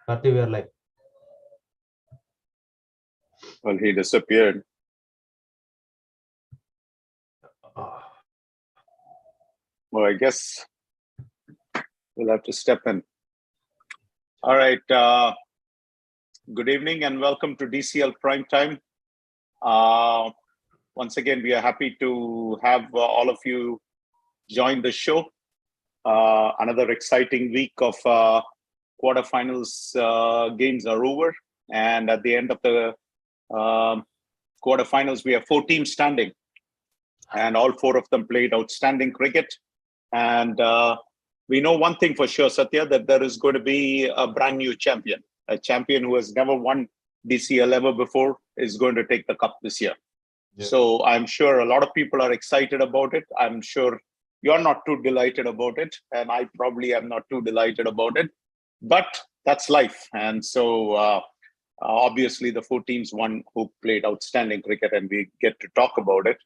Karthi, we are live. Well, he disappeared. Well, I guess we'll have to step in. All right. Good evening and welcome to DCL PrimeTime. Once again, we are happy to have all of you join the show. Another exciting week of quarterfinals games are over. And at the end of the quarterfinals, we have 4 teams standing. And all 4 of them played outstanding cricket. And we know one thing for sure, Satya, that there is going to be a brand new champion. A champion who has never won DCL ever before is going to take the cup this year. Yeah. So I'm sure a lot of people are excited about it. I'm sure you're not too delighted about it. And I probably am not too delighted about it. But that's life. And so obviously the 4 teams won who played outstanding cricket, and we get to talk about it.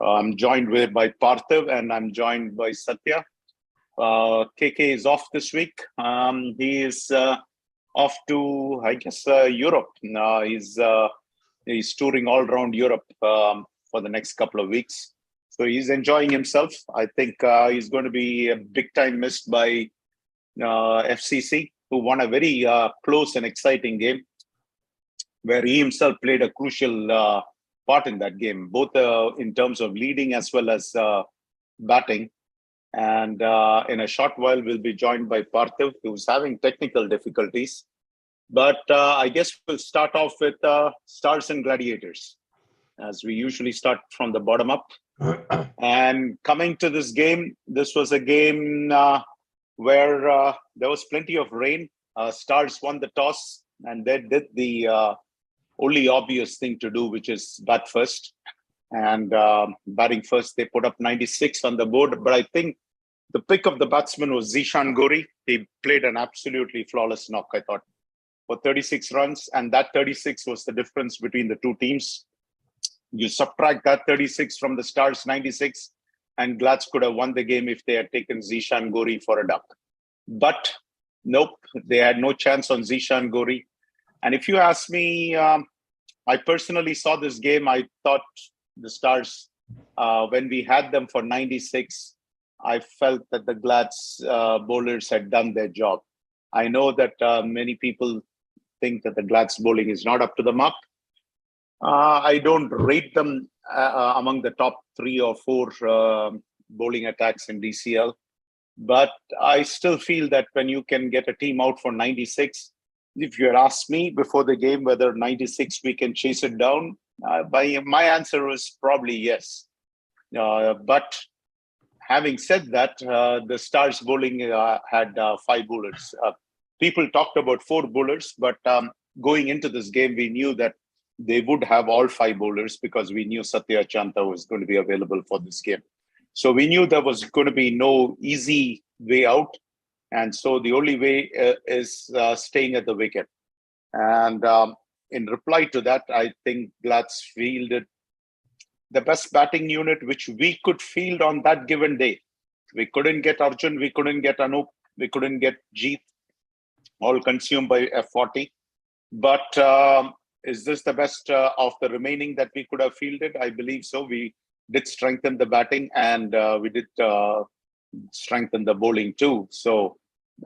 I'm joined by Parthiv, and I'm joined by Satya. KK is off this week. He is off to, I guess, Europe. He's touring all around Europe for the next couple of weeks. So he's enjoying himself. I think he's going to be big time missed by FCC, who won a very close and exciting game, where he himself played a crucial part in that game, both in terms of leading as well as batting. And in a short while, we'll be joined by Parthiv, who's having technical difficulties. But I guess we'll start off with Stars and Gladiators, as we usually start from the bottom up. And coming to this game, this was a game where there was plenty of rain. Stars won the toss, and they did the only obvious thing to do, which is bat first. And batting first, they put up 96 on the board. But I think the pick of the batsman was Zishan Gori. He played an absolutely flawless knock, I thought, for 36 runs. And that 36 was the difference between the 2 teams. You subtract that 36 from the Stars 96, and Glads could have won the game if they had taken Zishan Gori for a duck. But nope, they had no chance on Zishan Gori. And if you ask me, I personally saw this game. I thought the Stars, when we had them for 96, I felt that the Glads bowlers had done their job. I know that many people think that the Glads bowling is not up to the mark. I don't rate them among the top 3 or 4 bowling attacks in DCL. But I still feel that when you can get a team out for 96, if you had asked me before the game whether 96 we can chase it down, my answer was probably yes. But having said that, the Stars bowling had 5 bowlers. People talked about 4 bowlers, but going into this game, we knew that they would have all 5 bowlers because we knew Satya Chanta was going to be available for this game. So we knew there was going to be no easy way out. And so the only way is staying at the wicket. And in reply to that, I think Glads fielded the best batting unit which we could field on that given day. We couldn't get Arjun, we couldn't get Anup, we couldn't get Jeet, all consumed by F40. But is this the best of the remaining that we could have fielded? I believe so. We did strengthen the batting, and we did strengthen the bowling too. So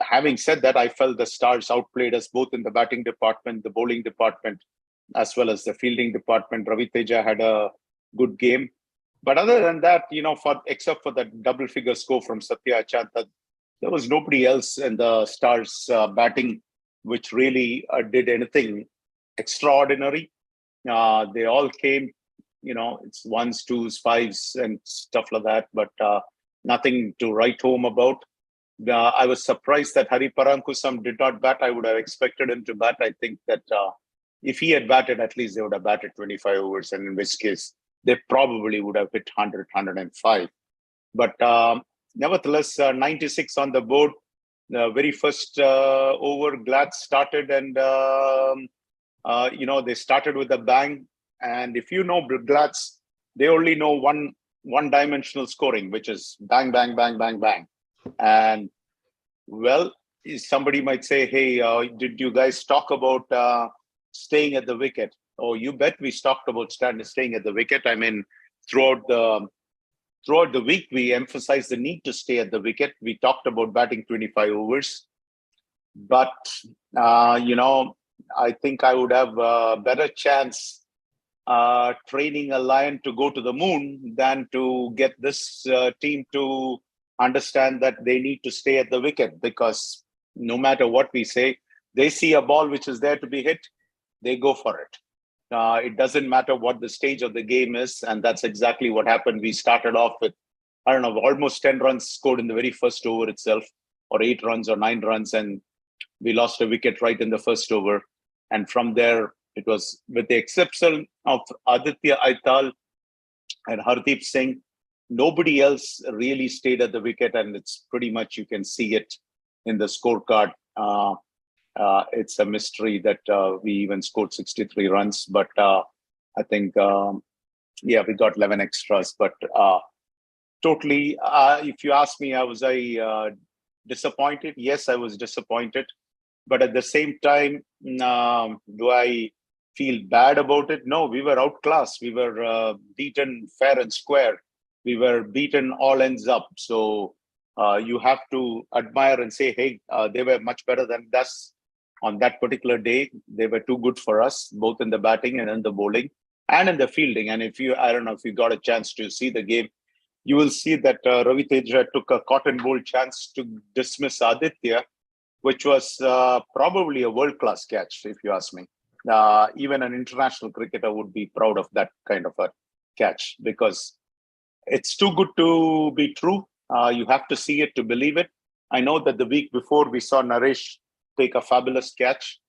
having said that, I felt the Stars outplayed us both in the batting department, the bowling department, as well as the fielding department. Ravi Teja had a good game. But other than that, except for the double figure score from Satya Chanta, there was nobody else in the Stars batting which really did anything extraordinary. They all came, it's 1s, 2s, 5s and stuff like that, but nothing to write home about. I was surprised that Hari Parankusam did not bat. I would have expected him to bat. I think that if he had batted, at least they would have batted 25 overs, and in which case they probably would have hit 100, 105. But nevertheless, 96 on the board. The very first over, Glads started, and they started with a bang. And if you know Glads, they only know one-dimensional scoring, which is bang, bang, bang, bang, bang. And well, somebody might say, hey, did you guys talk about staying at the wicket? Oh, you bet we talked about staying at the wicket. I mean, throughout the week, we emphasized the need to stay at the wicket. We talked about batting 25 overs. But, I think I would have a better chance training a lion to go to the moon than to get this team to understand that they need to stay at the wicket, because no matter what we say, they see a ball which is there to be hit, they go for it. It doesn't matter what the stage of the game is, and that's exactly what happened. We started off with, I don't know, almost 10 runs scored in the very first over itself, or 8 runs or 9 runs, and we lost a wicket right in the first over. And from there, it was, with the exception of Aditya Aital and Hardeep Singh, nobody else really stayed at the wicket, and it's pretty much, you can see it in the scorecard. It's a mystery that we even scored 63 runs, but I think, we got 11 extras. But totally, if you ask me, was I disappointed? Yes, I was disappointed. But at the same time, do I feel bad about it? No, we were outclassed. We were beaten fair and square. We were beaten all ends up. So you have to admire and say, hey, they were much better than us on that particular day. They were too good for us, both in the batting and in the bowling and in the fielding. And I don't know if you got a chance to see the game, you will see that Ravi Teja took a cotton ball chance to dismiss Aditya, which was probably a world-class catch, if you ask me. Even an international cricketer would be proud of that kind of a catch, because it's too good to be true. You have to see it to believe it. I know that the week before we saw Naresh take a fabulous catch.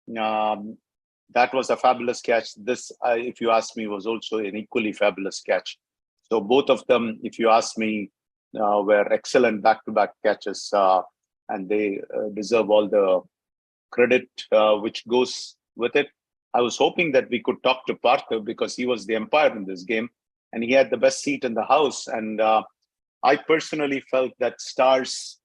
That was a fabulous catch. This, if you ask me, was also an equally fabulous catch. So both of them, if you ask me, were excellent back-to-back catches, and they deserve all the credit which goes with it. I was hoping that we could talk to Partha, because he was the umpire in this game and he had the best seat in the house. And I personally felt that Stars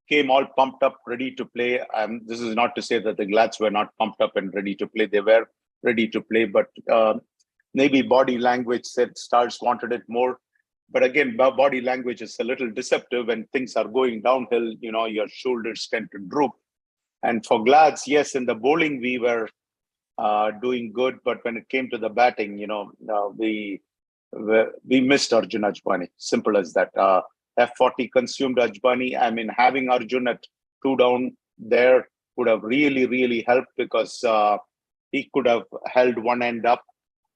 came all pumped up, ready to play. This is not to say that the Glads were not pumped up and ready to play. They were ready to play, but maybe body language said Stars wanted it more. But again, body language is a little deceptive. When things are going downhill, your shoulders tend to droop. And for Glads, yes, in the bowling, we were doing good. But when it came to the batting, we missed Arjun Ajbani. Simple as that. F40 consumed Ajbani. I mean, having Arjun at 2 down there would have really, really helped, because he could have held one end up.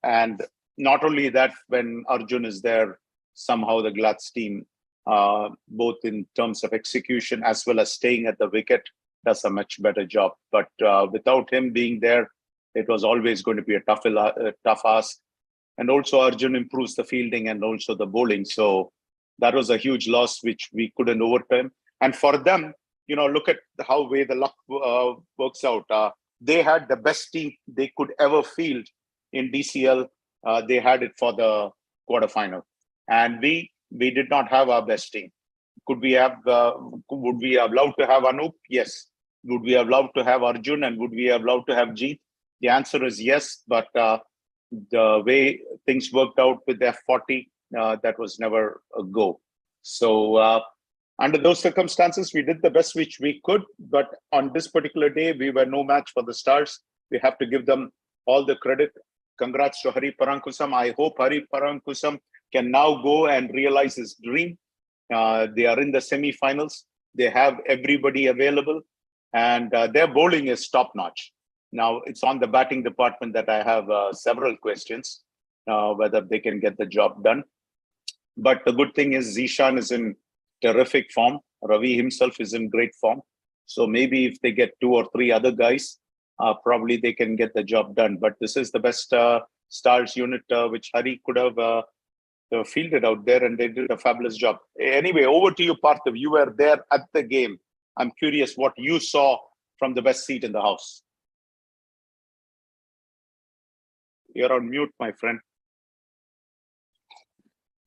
And not only that, when Arjun is there, somehow the Glads team, both in terms of execution as well as staying at the wicket, does a much better job. But without him being there, it was always going to be a tough ask. And also Arjun improves the fielding and also the bowling. So that was a huge loss, which we couldn't overcome. And for them, look at how way the luck works out. They had the best team they could ever field in DCL. They had it for the quarterfinal. And we did not have our best team. Would we have loved to have Anup? Yes. Would we have loved to have Arjun, and would we have loved to have Jeet? The answer is yes, but the way things worked out with F40, that was never a go. So under those circumstances, we did the best which we could, but on this particular day, we were no match for the Stars. We have to give them all the credit. Congrats to Hari Parankusam. I hope Hari Parankusam can now go and realize his dream. They are in the semi-finals. They have everybody available, and their bowling is top-notch. Now, it's on the batting department that I have several questions, whether they can get the job done. But the good thing is Zishan is in terrific form. Ravi himself is in great form. So maybe if they get 2 or 3 other guys, probably they can get the job done. But this is the best Stars unit which Hari could have fielded out there, and they did a fabulous job. Anyway, over to you, Parthav. You were there at the game. I'm curious what you saw from the best seat in the house. You're on mute, my friend.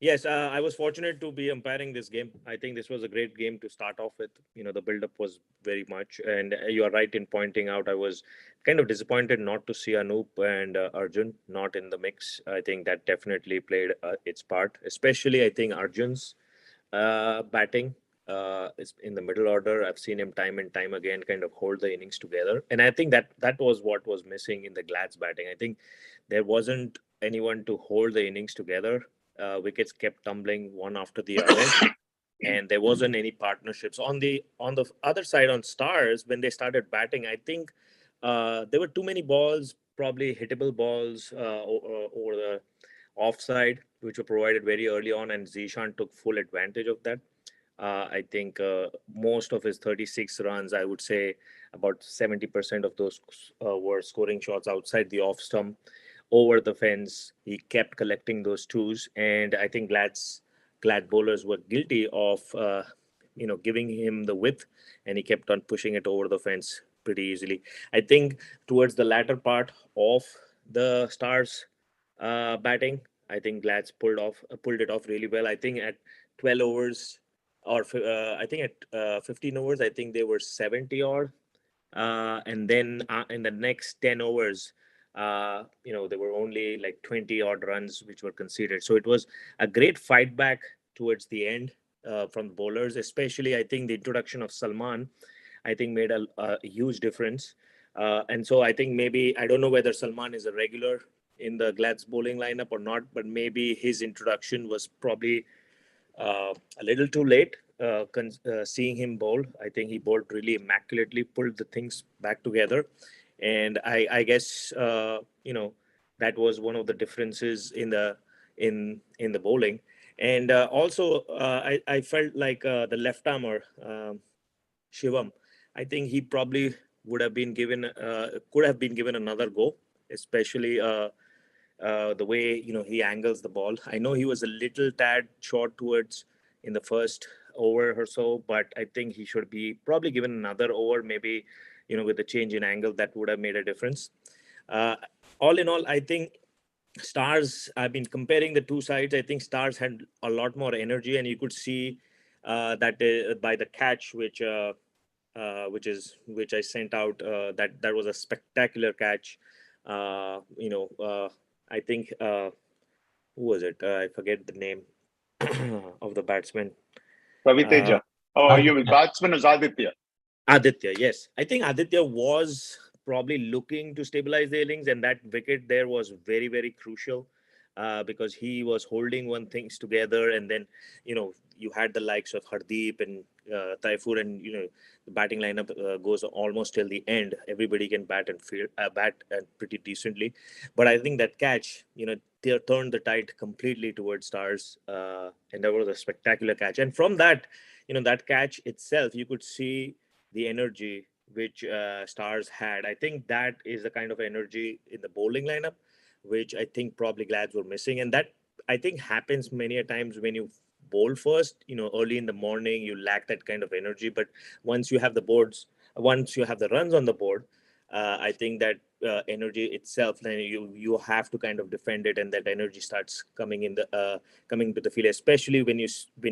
Yes, I was fortunate to be umpiring this game. I think this was a great game to start off with. The build-up was very much, and you are right in pointing out. I was kind of disappointed not to see Anoop and Arjun not in the mix. I think that definitely played its part, especially I think Arjun's batting is in the middle order. I've seen him time and time again kind of hold the innings together, and I think that was what was missing in the Glad's batting. I think there wasn't anyone to hold the innings together. Wickets kept tumbling one after the other, and there wasn't any partnerships on the other side on Stars when they started batting. I think there were too many balls, probably hittable balls over the offside, which were provided very early on, and Zishan took full advantage of that. I think most of his 36 runs, I would say about 70% of those were scoring shots outside the off stump, over the fence. He kept collecting those twos, and I think Glad bowlers were guilty of giving him the width, and he kept on pushing it over the fence pretty easily. I think towards the latter part of the Stars batting, I think Glad's pulled it off really well. I think at 12 overs, or I think at 15 overs, I think they were 70 odd, and then in the next 10 overs, there were only like 20 odd runs which were conceded. So it was a great fight back towards the end from the bowlers, especially I think the introduction of Salman, I think made a huge difference. And so I think maybe, I don't know whether Salman is a regular in the Glad's bowling lineup or not, but maybe his introduction was probably a little too late. Seeing him bowl, I think he bowled really immaculately, pulled the things back together, and I guess that was one of the differences in the bowling. And also, I felt like the left armer Shivam, I think he probably would have been given could have been given another go, especially the way he angles the ball. I know he was a little tad short towards in the first over or so, but I think he should be probably given another over. Maybe with the change in angle that would have made a difference. Uh, all in all, I think Stars. I've been comparing the two sides. I think Stars had a lot more energy, and you could see that by the catch which I sent out. That was a spectacular catch. You know, I think who was it? I forget the name of the batsman. Ravi Uh, Teja. Oh, you Aditya. batsman is Aditya. Aditya, yes. I think Aditya was probably looking to stabilize the innings, and that wicket there was very, very crucial because he was holding one things together, and then you had the likes of Hardeep and Taifur, and the batting lineup goes almost till the end. Everybody can bat and pretty decently, but I think that catch, they turned the tide completely towards Stars, and that was a spectacular catch. And from that, that catch itself, you could see the energy which Stars had. I think that is the kind of energy in the bowling lineup, which I think probably Glads were missing. And that I think happens many a times when you bowl first, early in the morning, you lack that kind of energy. But once you have the runs on the board, I think that energy itself, then you have to kind of defend it, and that energy starts coming to the field, especially when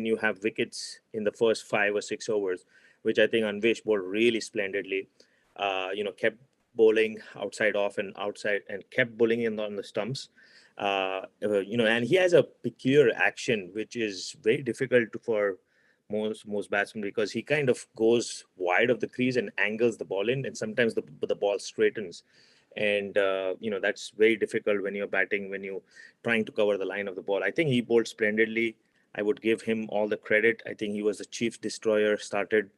you have wickets in the first 5 or 6 overs, which I think Anvesh bowled really splendidly. Kept bowling outside off and outside, and kept bowling in on the stumps. And he has a peculiar action which is very difficult for most batsmen, because he kind of goes wide of the crease and angles the ball in, and sometimes the ball straightens, and that's very difficult when you're batting, when you're trying to cover the line of the ball. I think he bowled splendidly. I would give him all the credit. I think he was the chief destroyer. Started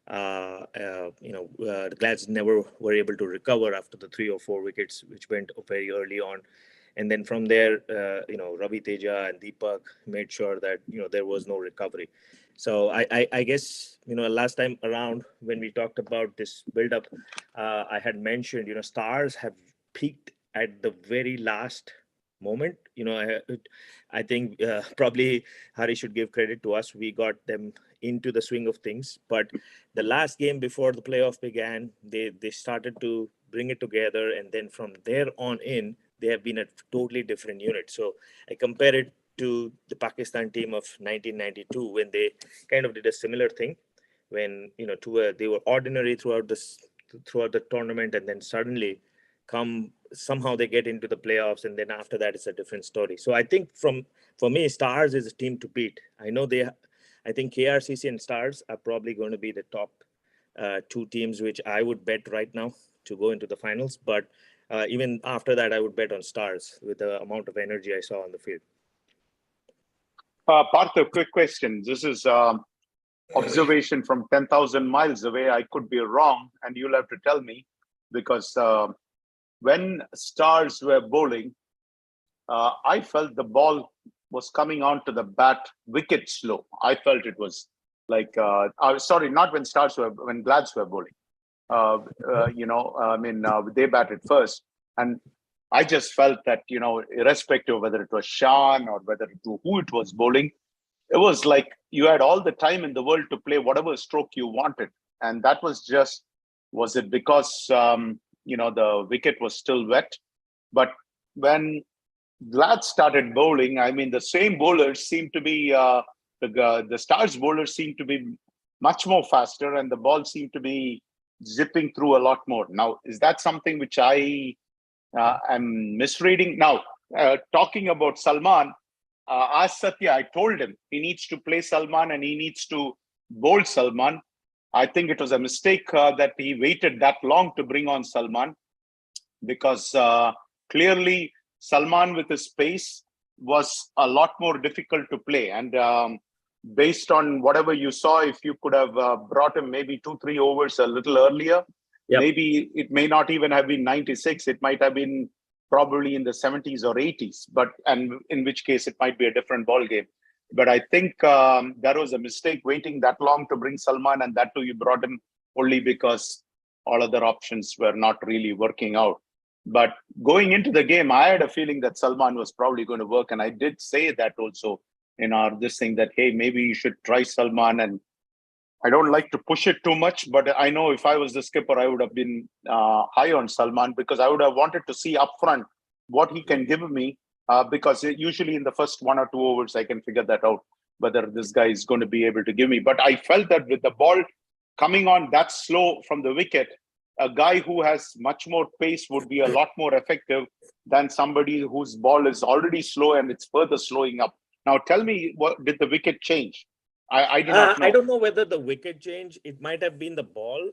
the Glads never were able to recover after the 3 or 4 wickets which went very early on, and then from there, Ravi Teja and Deepak made sure that there was no recovery. So I guess last time around when we talked about this build-up, I had mentioned Stars have peaked at the very last moment. I think probably Hari should give credit to us. We got them into the swing of things, but the last game before the playoff began, they started to bring it together, and then from there on in, they have been a totally different unit. So I compare it to the Pakistan team of 1992 when they kind of did a similar thing, when they were ordinary throughout the tournament, and then suddenly somehow they get into the playoffs, and then after that it's a different story. So I think for me, Stars is a team to beat. I think KRCC and Stars are probably going to be the top two teams which I would bet right now to go into the finals. But even after that, I would bet on Stars with the amount of energy I saw on the field. Partha, quick question. This is observation from 10,000 miles away. I could be wrong, and you'll have to tell me, because when Stars were bowling, I felt the ball was coming onto the bat wicket slow. I felt it was like, sorry, not when when Glads were bowling. They batted first. And I just felt that, irrespective of whether it was Shan or who it was bowling, it was like you had all the time in the world to play whatever stroke you wanted. And that was it because, the wicket was still wet? But when Glad started bowling, I mean, the same bowlers seemed to be, the Stars bowlers seemed to be much more faster, and the ball seemed to be zipping through a lot more. Now, is that something which I am misreading? Now, talking about Salman, ask Satya, I told him he needs to play Salman and he needs to bowl Salman. I think it was a mistake that he waited that long to bring on Salman, because clearly Salman with his pace was a lot more difficult to play. And based on whatever you saw, if you could have brought him maybe 2-3 overs a little earlier, maybe it may not even have been 96. It might have been probably in the 70s or 80s, and in which case it might be a different ball game. But I think that was a mistake, waiting that long to bring Salman, and that too you brought him only because all other options were not really working out. But going into the game, I had a feeling that Salman was probably going to work, and I did say that also in this thing, that hey, maybe you should try Salman. And I don't like to push it too much, but I know if I was the skipper, I would have been high on Salman, because I would have wanted to see upfront what he can give me, because usually in the first 1 or 2 overs, I can figure that out, whether this guy is going to be able to give me. But I felt that with the ball coming on that slow from the wicket, a guy who has much more pace would be a lot more effective than somebody whose ball is already slow and it's further slowing up. Now, tell me, what did the wicket change? I do not know. I don't know whether the wicket change. It might have been the ball,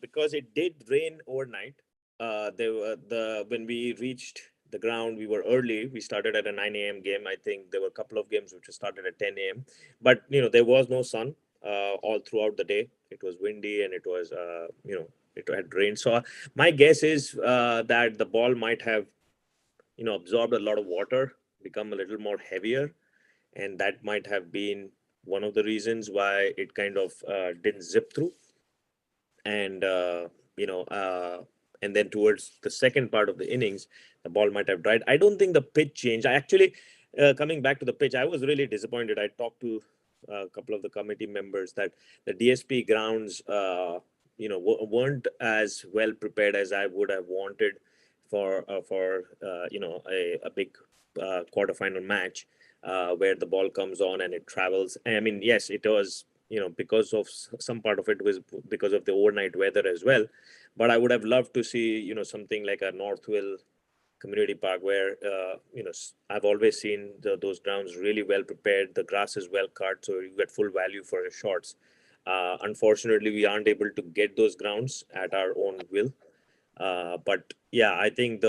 because it did rain overnight. When we reached the ground, we were early. We started at a 9 a.m. game. I think there were a couple of games which started at 10 a.m. But there was no sun all throughout the day. It was windy, and it was it had rained. So my guess is that the ball might have absorbed a lot of water, become a little more heavier, and that might have been one of the reasons why it kind of didn't zip through. And and then towards the second part of the innings, the ball might have dried. I don't think the pitch changed. I actually, coming back to the pitch, I was really disappointed. I talked to a couple of the committee members that the DSP grounds weren't as well prepared as I would have wanted for a big quarterfinal match, where the ball comes on and it travels. I mean, yes, it was because of some part of it was because of the overnight weather as well. But I would have loved to see something like a Northville Community Park, where I've always seen those grounds really well prepared. The grass is well cut, so you get full value for your shots. Unfortunately, we aren't able to get those grounds at our own will. But yeah, I think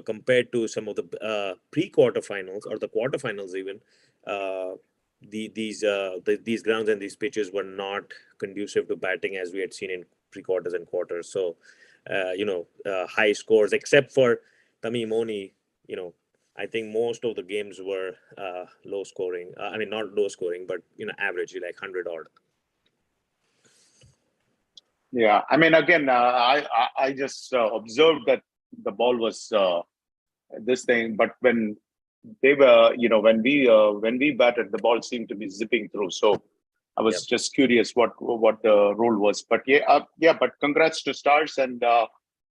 compared to some of the pre-quarterfinals or the quarterfinals even, these grounds and these pitches were not conducive to batting as we had seen in pre-quarters and quarters. So, high scores, except for Tamim Moni, I think most of the games were low scoring. I mean, not low scoring, but average, like 100 odd. Yeah, I mean, again, I just observed that the ball was this thing, but when they were, when we batted, the ball seemed to be zipping through. So I was just curious what the rule was. But but congrats to Stars, and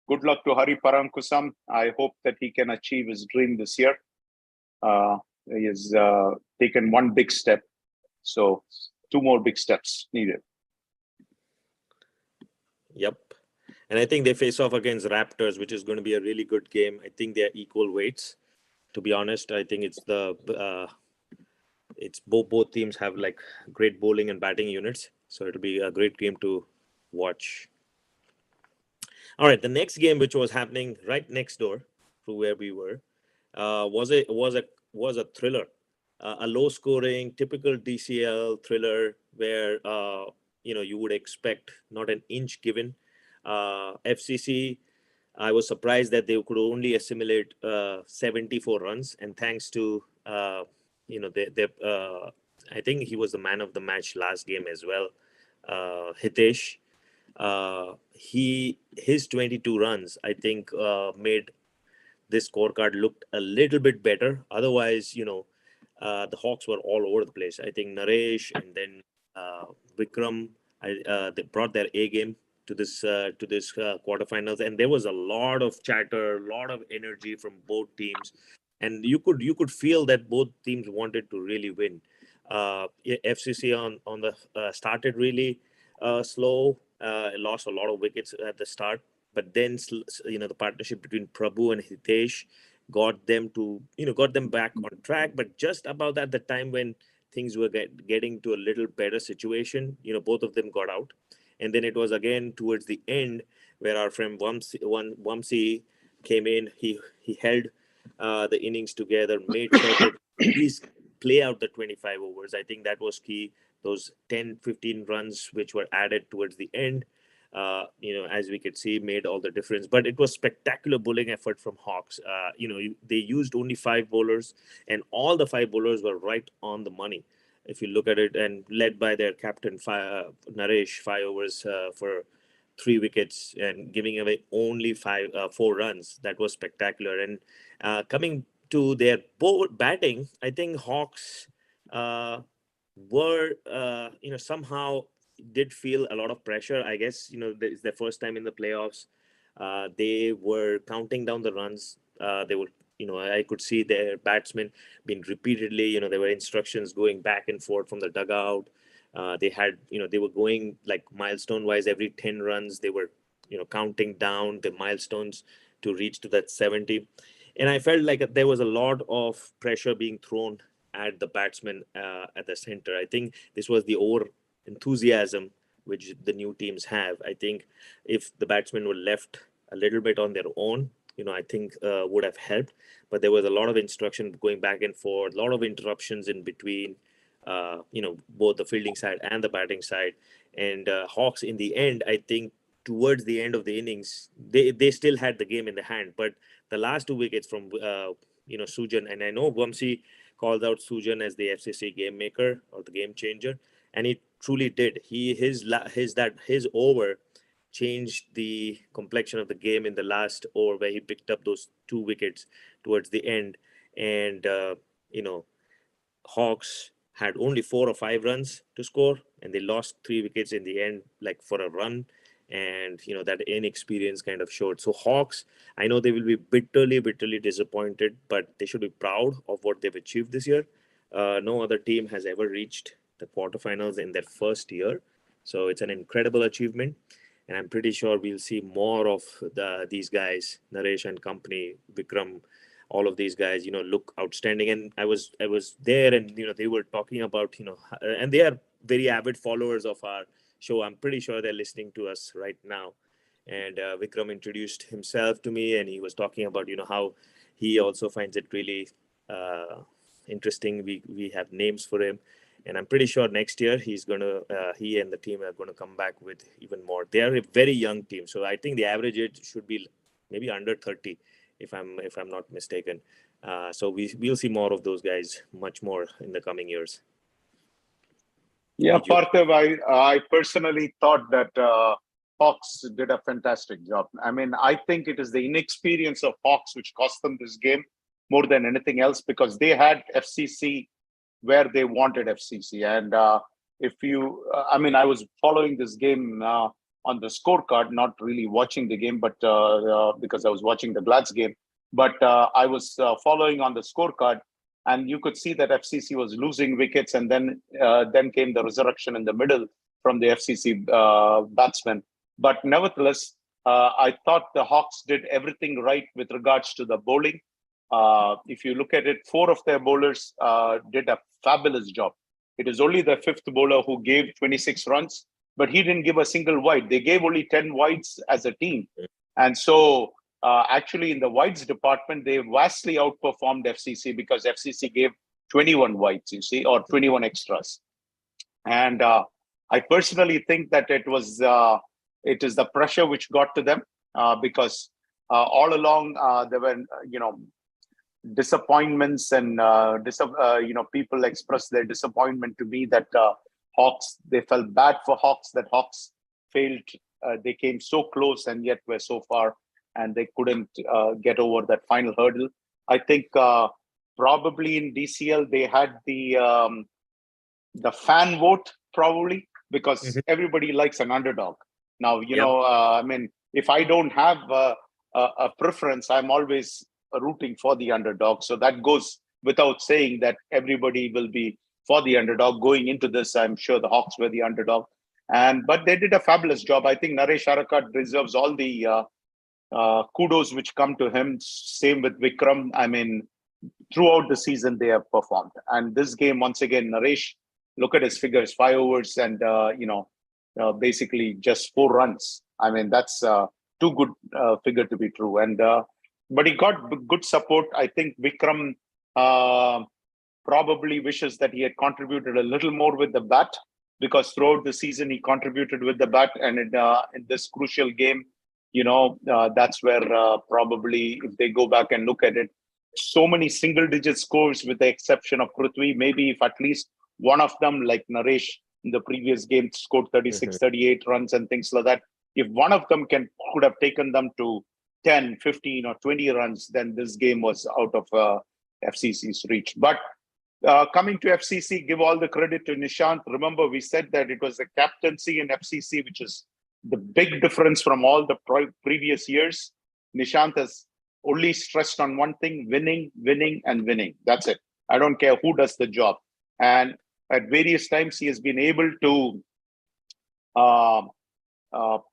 good luck to Hari Paramkusam. I hope that he can achieve his dream this year. He has taken one big step. So two more big steps needed. Yep. And I think they face off against Raptors, which is going to be a really good game. I think they're equal weights. To be honest, I think it's both teams have like great bowling and batting units, so it'll be a great game to watch. All right, the next game, which was happening right next door to where we were, was a thriller, a low scoring, typical DCL thriller where you would expect not an inch given. FCC, I was surprised that they could only assimilate 74 runs, and thanks to I think he was the man of the match last game as well, Hitesh. His 22 runs, I think, made this scorecard looked a little bit better. Otherwise, the Hawks were all over the place. I think Naresh and then Vikram, they brought their A game to this quarterfinals, and there was a lot of chatter, a lot of energy from both teams, and you could feel that both teams wanted to really win. FCC on the started really slow, lost a lot of wickets at the start, but then the partnership between Prabhu and Hitesh got them back on track. But just about at the time when things were getting to a little better situation, both of them got out. And then it was again towards the end where our friend Wamsi came in. He held the innings together, made sure to at least play out the 25 overs. I think that was key. Those 10, 15 runs which were added towards the end, as we could see, made all the difference. But it was spectacular bowling effort from Hawks. They used only 5 bowlers, and all the 5 bowlers were right on the money. If you look at it, and led by their captain, Naresh, 5 overs for 3 wickets and giving away only 4 runs. That was spectacular. And coming to their batting, I think Hawks were, somehow did feel a lot of pressure. I guess, it's their first time in the playoffs. They were counting down the runs. They were, I could see their batsmen being repeatedly, there were instructions going back and forth from the dugout. They were going like milestone wise every 10 runs. They were, counting down the milestones to reach to that 70. And I felt like there was a lot of pressure being thrown at the batsmen at the center. I think this was the over enthusiasm which the new teams have. I think if the batsmen were left a little bit on their own, I think would have helped. But there was a lot of instruction going back and forth, a lot of interruptions in between, both the fielding side and the batting side. And Hawks, in the end, I think towards the end of the innings, they still had the game in the hand. But the last 2 wickets from Sujan, and I know Vamsi called out Sujan as the FCC game maker or the game changer, and he truly did. His over changed the complexion of the game in the last over, where he picked up those 2 wickets towards the end. And you know Hawks had only 4 or 5 runs to score, and they lost 3 wickets in the end, like for a run. And that inexperience kind of showed. So Hawks, I know they will be bitterly disappointed, but they should be proud of what they've achieved this year. No other team has ever reached the quarterfinals in their first year, so it's an incredible achievement. And I'm pretty sure we'll see more of these guys, Naresh and company, Vikram, all of these guys, look outstanding. And I was there, and they were talking about, and they are very avid followers of our show. I'm pretty sure they're listening to us right now. And Vikram introduced himself to me, and he was talking about, how he also finds it really interesting. We have names for him, and I'm pretty sure next year he and the team are gonna come back with even more. They are a very young team, so I think the average age should be maybe under 30, if I'm not mistaken. So we'll see more of those guys much more in the coming years. Yeah, Parthiv, I personally thought that Hawks did a fantastic job. I mean, I think it is the inexperience of Hawks which cost them this game more than anything else, because they had FCC where they wanted FCC. And I was following this game on the scorecard, not really watching the game, but because I was watching the Glads game. But I was following on the scorecard. and you could see that FCC was losing wickets, and then came the resurrection in the middle from the FCC batsmen. But nevertheless, I thought the Hawks did everything right with regards to the bowling. If you look at it, 4 of their bowlers did a fabulous job. It is only the 5th bowler who gave 26 runs, but he didn't give a single wide. They gave only 10 wides as a team. And so actually in the wides department, they vastly outperformed FCC because FCC gave 21 wides, you see, or 21 extras. And I personally think that it is the pressure which got to them because all along there were, disappointments and people expressed their disappointment to me that Hawks, they felt bad for Hawks that Hawks failed. They came so close and yet were so far, and they couldn't get over that final hurdle. I think probably in DCL they had the fan vote probably because everybody likes an underdog. Now, if I don't have a preference, I'm always rooting for the underdog. So that goes without saying that everybody will be for the underdog going into this. I'm sure the Hawks were the underdog, but they did a fabulous job. I think Naresh Arakat deserves all the kudos which come to him. Same with Vikram. I mean, throughout the season they have performed, and this game once again, Naresh, look at his figures: 5 overs and basically just 4 runs. I mean, that's too good figure to be true. And but he got good support. I think Vikram probably wishes that he had contributed a little more with the bat, because throughout the season he contributed with the bat, and in this crucial game, that's where probably if they go back and look at it, so many single-digit scores with the exception of Prithvi. Maybe if at least one of them, like Naresh in the previous game, scored 36, 38 runs and things like that. If one of them could have taken them to 10, 15 or 20 runs, then this game was out of FCC's reach. But coming to FCC, give all the credit to Nishant. Remember, we said that it was the captaincy in FCC, which is the big difference from all the previous years. Nishant has only stressed on one thing: winning, winning, and winning. That's it. I don't care who does the job. And at various times, he has been able to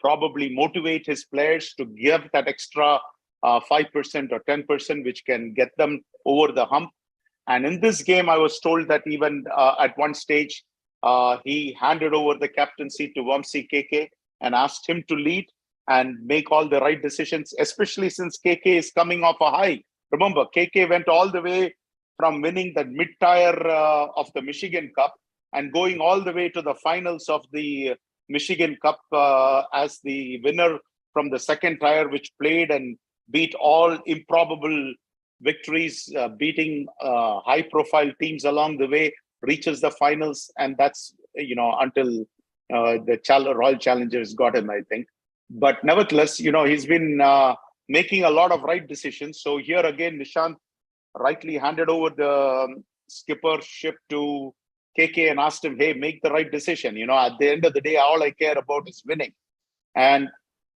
probably motivate his players to give that extra 5% or 10%, which can get them over the hump. And in this game, I was told that even at one stage, he handed over the captaincy to Vamsi KK and asked him to lead and make all the right decisions, especially since KK is coming off a high. Remember, KK went all the way from winning the mid-tier of the Michigan Cup and going all the way to the finals of the Michigan Cup as the winner from the second tier, which played and beat all improbable victories, beating high-profile teams along the way, reaches the finals, and that's until the Royal Challengers got him, I think. But nevertheless, he's been making a lot of right decisions. So here again, Nishant rightly handed over the skippership to KK and asked him, hey, make the right decision. At the end of the day, all I care about is winning. And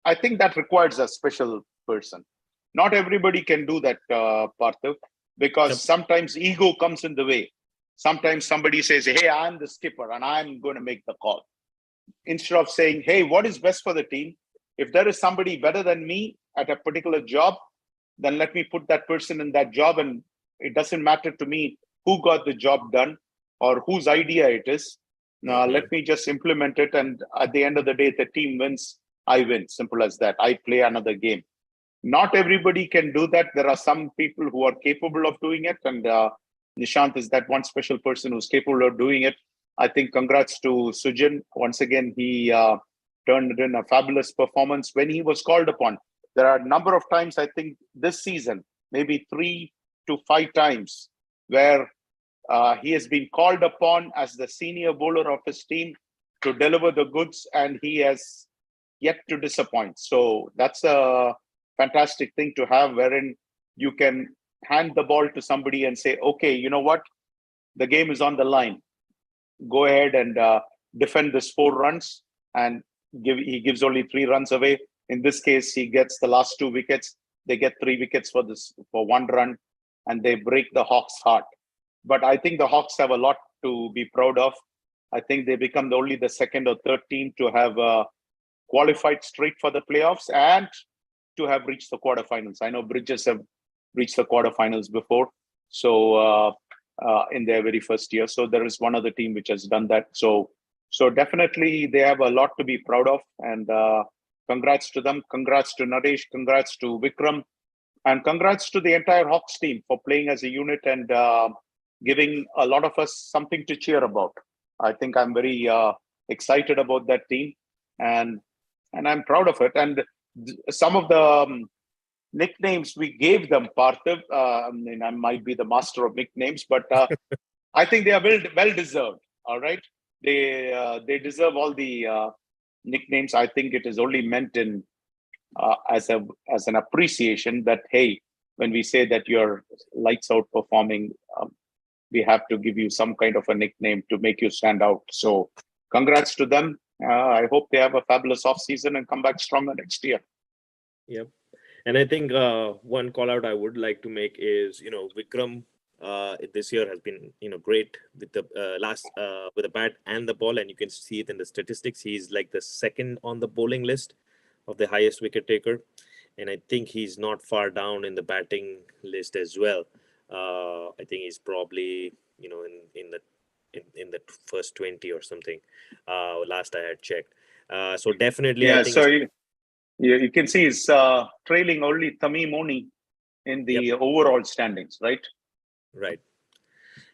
I think that requires a special person. Not everybody can do that, Parthiv, because sometimes ego comes in the way. Sometimes somebody says, hey, I'm the skipper and I'm going to make the call. Instead of saying, hey, what is best for the team? If there is somebody better than me at a particular job, then let me put that person in that job. And it doesn't matter to me who got the job done or whose idea it is. Let me just implement it. And at the end of the day, if the team wins, I win. Simple as that. I play another game. Not everybody can do that. There are some people who are capable of doing it. And Nishant is that one special person who's capable of doing it. I think congrats to Sujin. Once again, he turned in a fabulous performance when he was called upon. There are a number of times, I think this season, maybe 3 to 5 times, where he has been called upon as the senior bowler of his team to deliver the goods, and he has yet to disappoint. So that's a fantastic thing to have, wherein you can hand the ball to somebody and say, okay, you know what? The game is on the line. Go ahead and defend this 4 runs, and he gives only 3 runs away. In this case, he gets the last 2 wickets. They get 3 wickets for 1 run, and they break the Hawks' heart. But I think the Hawks have a lot to be proud of. I think they become only the second or third team to have qualified straight for the playoffs and to have reached the quarterfinals. I know Bridges have reached the quarterfinals before, so in their very first year. So there is one other team which has done that. So definitely they have a lot to be proud of. And congrats to them. Congrats to Naresh. Congrats to Vikram. And congrats to the entire Hawks team for playing as a unit and giving a lot of us something to cheer about. I think I'm very excited about that team, and I'm proud of it. And some of the nicknames we gave them, Parthiv, I mean, I might be the master of nicknames, but I think they are well deserved. All right, they deserve all the nicknames. I think it is only meant in as an appreciation that, hey, when we say that you're lights out performing, we have to give you some kind of a nickname to make you stand out. So congrats to them. I hope they have a fabulous off season and come back stronger next year. Yep. And I think one call out I would like to make is, Vikram this year has been, great with the with the bat and the ball, and you can see it in the statistics. He's like the second on the bowling list of the highest wicket taker, and I think he's not far down in the batting list as well. I think he's probably, in the first 20 or something. Last I had checked. So definitely, Yeah. I think. So you can see he's trailing only Tamim Oni in the overall standings, right? Right.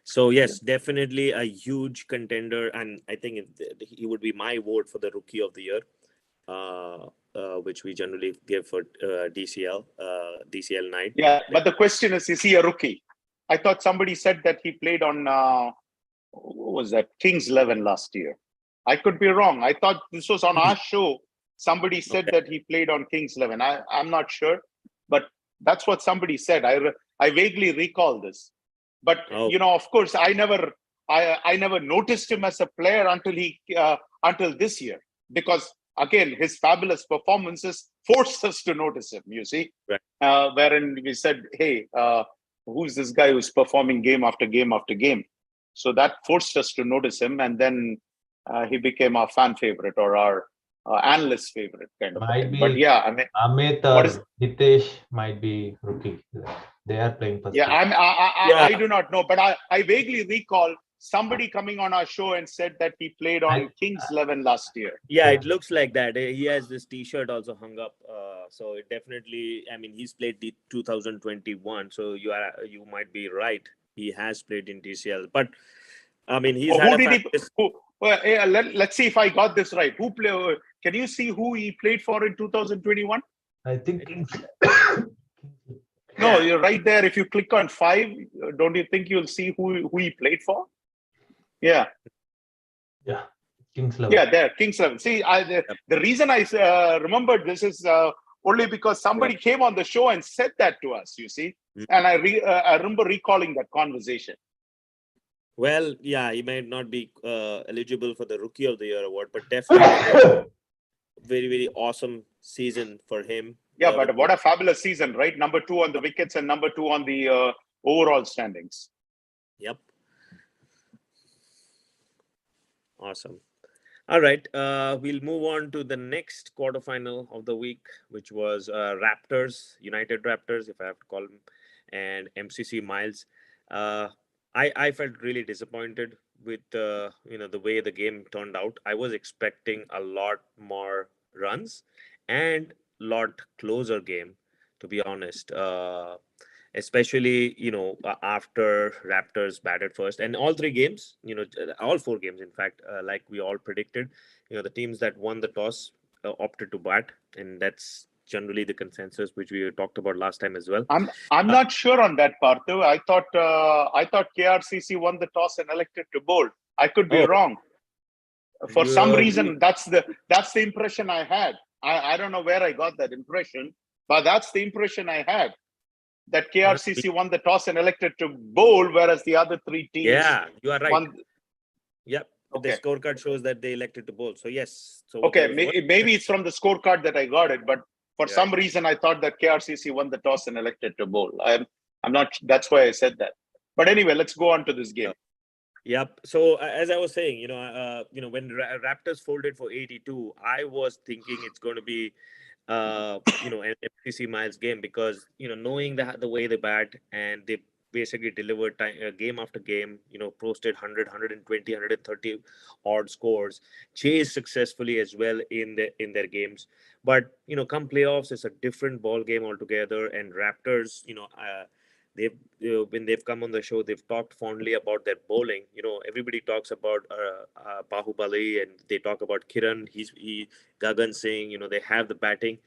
So yes, definitely a huge contender, and I think he would be my vote for the Rookie of the Year, which we generally give for DCL night. Yeah, but the question is he a rookie? I thought somebody said that he played on what was that, Kings 11 last year. I could be wrong. I thought this was on our show. Somebody said that he played on Kings 11. I'm not sure, but that's what somebody said. I vaguely recall this. But of course, I never noticed him as a player until this year, because again, his fabulous performances forced us to notice him. You see, right. Wherein we said, "Hey, who's this guy who's performing game after game after game?" So that forced us to notice him, and then he became our fan favorite or our analyst favorite kind of thing. But yeah, I mean, Amit or Hitesh might be rookie. They are playing for. Yeah, I do not know, but I vaguely recall somebody coming on our show and said that he played on Kings 11 last year. Yeah, it looks like that. He has this T-shirt also hung up. So it definitely, I mean, he's played the 2021. So you might be right. He has played in DCL, but I mean, he's had let's see if I got this right. Can you see who he played for in 2021? I think Kings. No, you're right there. If you click on 5, don't you think you'll see who he played for? Yeah. Yeah, Kings 11. Yeah, there, Kings 11. See, the reason I remembered this is only because somebody came on the show and said that to us, you see. And I remember recalling that conversation. Well, yeah, he might not be eligible for the Rookie of the Year award, but definitely very, very awesome season for him. Yeah, but what a fabulous season, right? Number 2 on the wickets and number 2 on the overall standings. Yep. Awesome. All right. We'll move on to the next quarterfinal of the week, which was Raptors, United Raptors, if I have to call them, and MCC Miles. I felt really disappointed with the way the game turned out. I was expecting a lot more runs and lot closer game, to be honest. Especially after Raptors batted first, and all 3 games, all 4 games, in fact, like we all predicted, the teams that won the toss opted to bat, and that's generally the consensus which we talked about last time as well. I'm not sure on that part though. I thought KRCC won the toss and elected to bowl. I could be wrong. For some reason, that's the impression I had. I don't know where I got that impression, but that's the impression I had. That KRCC won the toss and elected to bowl, whereas the other 3 teams. Yeah, you are right. Yep. Okay. The scorecard shows that they elected to bowl. So yes. So okay, maybe it's from the scorecard that I got it, but for some reason I thought that KRCC won the toss and elected to bowl. I'm not. That's why I said that. But anyway, let's go on to this game. Yep. So as I was saying, when Raptors folded for 82, I was thinking it's going to be, an MCC Miles game because knowing the way they bat and they basically delivered game after game, posted 100, 120, 130 odd scores, chased successfully as well in their games. But come playoffs, it's a different ball game altogether. And Raptors, they've when they've come on the show, they've talked fondly about their bowling. Everybody talks about Bahubali, and they talk about Kiran. Gagan Singh. They have the batting,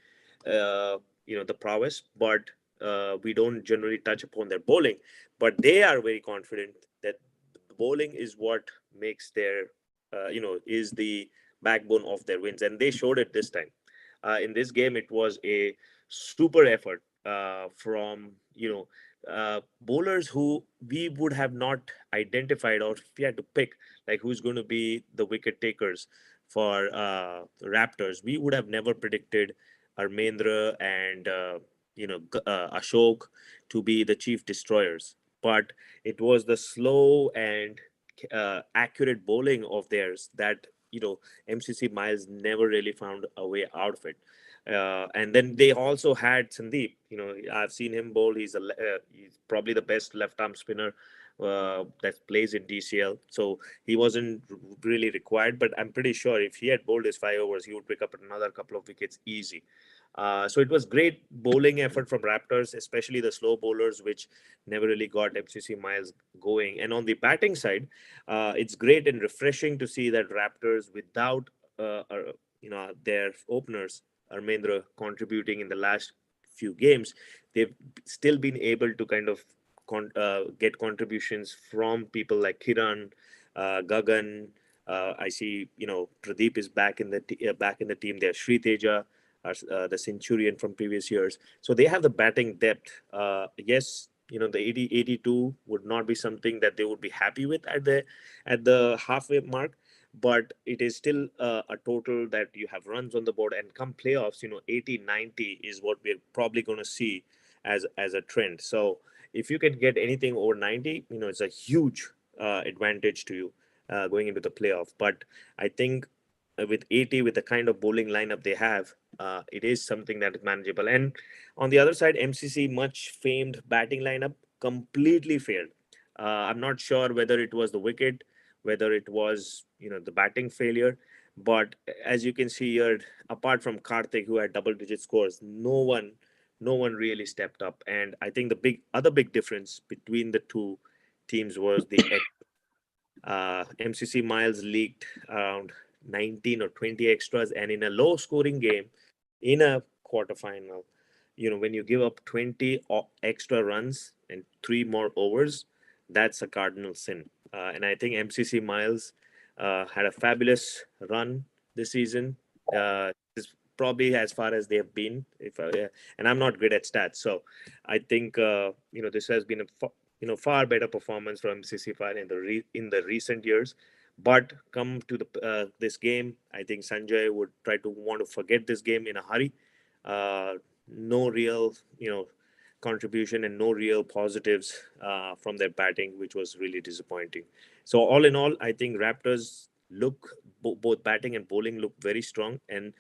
the prowess, but we don't generally touch upon their bowling. But they are very confident that the bowling is what makes their, is the backbone of their wins, and they showed it this time. In this game, it was a super effort from bowlers who we would have not identified, or if we had to pick like who's going to be the wicket takers for Raptors, we would have never predicted Armendra and Ashok to be the chief destroyers. But it was the slow and accurate bowling of theirs that MCC Miles never really found a way out of it. And then they also had Sandeep. I've seen him bowl. He's probably the best left arm spinner that plays in DCL. So he wasn't really required, but I'm pretty sure if he had bowled his 5 overs, he would pick up another couple of wickets easy. So it was great bowling effort from Raptors, especially the slow bowlers, which never really got MCC Miles going. And on the batting side, it's great and refreshing to see that Raptors, without their openers, Armendra, contributing in the last few games, they've still been able to kind of get contributions from people like Kiran, Gagan. I see, Pradeep is back in the team. There's Sri Teja, the Centurion from previous years. So they have the batting depth. Yes, the 82 would not be something that they would be happy with at the halfway mark, but it is still a total that you have runs on the board. And come playoffs, 80, 90 is what we're probably going to see as a trend. So if you can get anything over 90, it's a huge advantage to you going into the playoff. But I think with 80, with the kind of bowling lineup they have, it is something that is manageable. And on the other side, MCC, much famed batting lineup, completely failed. I'm not sure whether it was the wicket, whether it was the batting failure, but as you can see here, apart from Karthik, who had double-digit scores, no one really stepped up. And I think the other big difference between the two teams was the MCC Miles leaked around 19 or 20 extras, and in a low scoring game, in a quarterfinal, when you give up 20 extra runs and 3 more overs, that's a cardinal sin. And I think MCC Miles had a fabulous run this season. This probably as far as they have been. And I'm not great at stats, so I think this has been a far better performance from MCC Fire in the recent years. But come to this game, I think Sanjay would try to want to forget this game in a hurry. No real contribution and no real positives from their batting, which was really disappointing. So all in all, I think Raptors look both batting and bowling look very strong, and